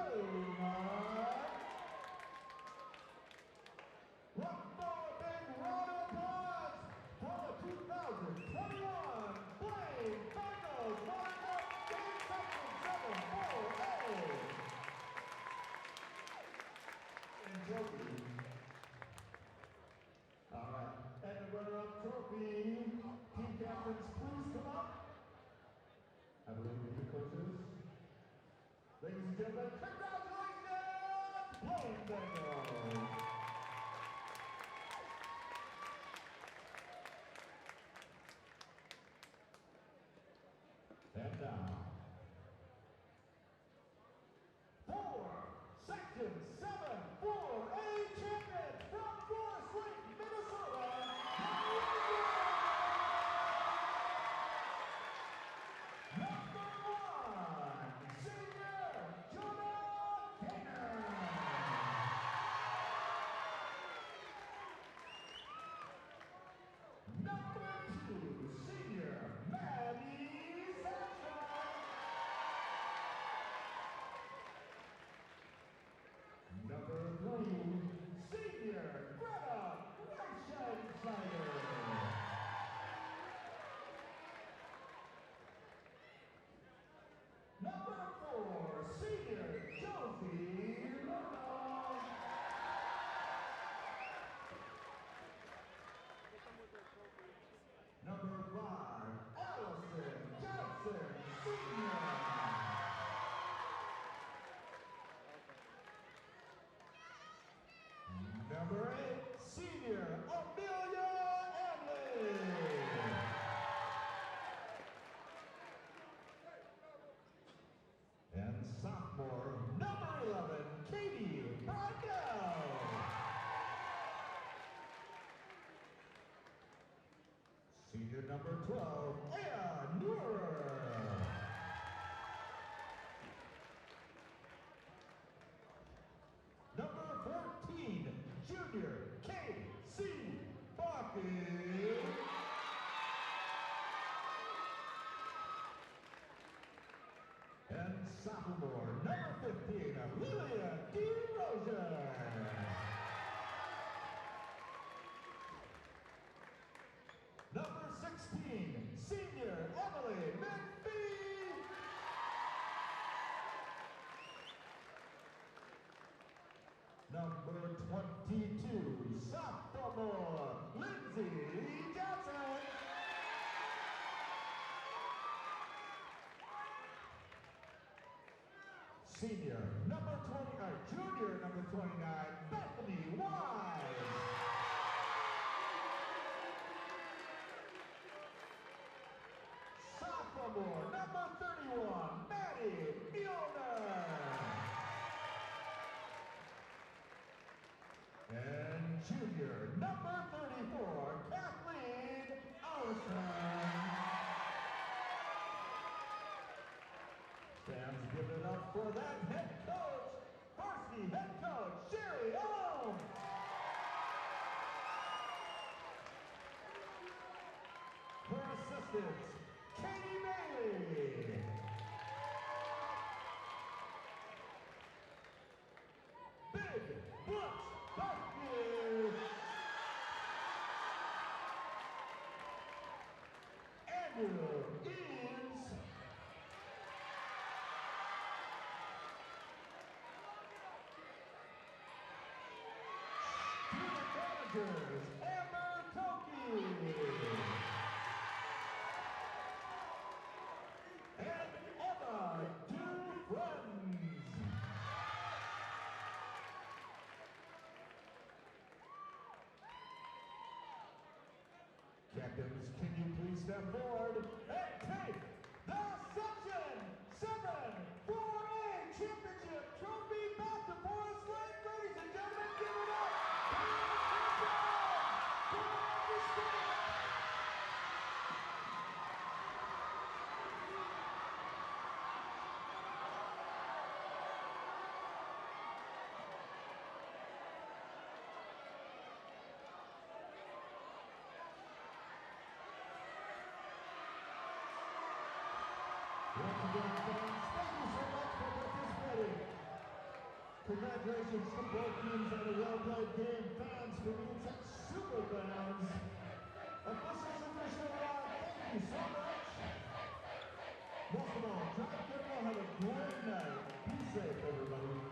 One more big round of applause for the 2021 Blaine Bengals running up game section 7-4-A. And trophy. All right, and the runner-up trophy. Team captains, please come up. I believe the coaches. Ladies and gentlemen, congratulations, Blaine Bengals. And now, for Section 7-4-A champions from Forest Lake, Minnesota, number 1, senior Jonah Gaynor. Number 2, senior Maddie. Number 3, senior Greta Reichenschneider. Number 4, senior Josie Luna. Number 5, Allison Johnson, senior. Number 8, senior Amelia Emily. And sophomore number 11, Katie Brydell. Senior number 12, Aya Neurer. Number 14, junior K.C. Bucky. And sophomore number 15, Lilia DeRosa. Number 16, senior Emily McPhee. Number 22, sophomore Lindsay Johnson. Senior number 20, junior number 29, Bethany Wise. Sophomore number 31, Maddie Mueller. And junior number 34, Kathleen Allison. Fans give it up for that head coach, varsity head coach, Sherry Ohm. Her assistants, Katie Bailey. Big Butch Bucky. Andrew Eames. Managers, Amber Toki. And Emma Dufresne. their board and take the Section 7-4A Championship trophy back to Forest Lake. Ladies and gentlemen, give it up! Once again, fans, thank you so much for participating. Congratulations to both teams on a well-played game. Fans for being such super fans. Officials officially thank you so much. Most of all, drive careful, have a great night. Be safe, everybody.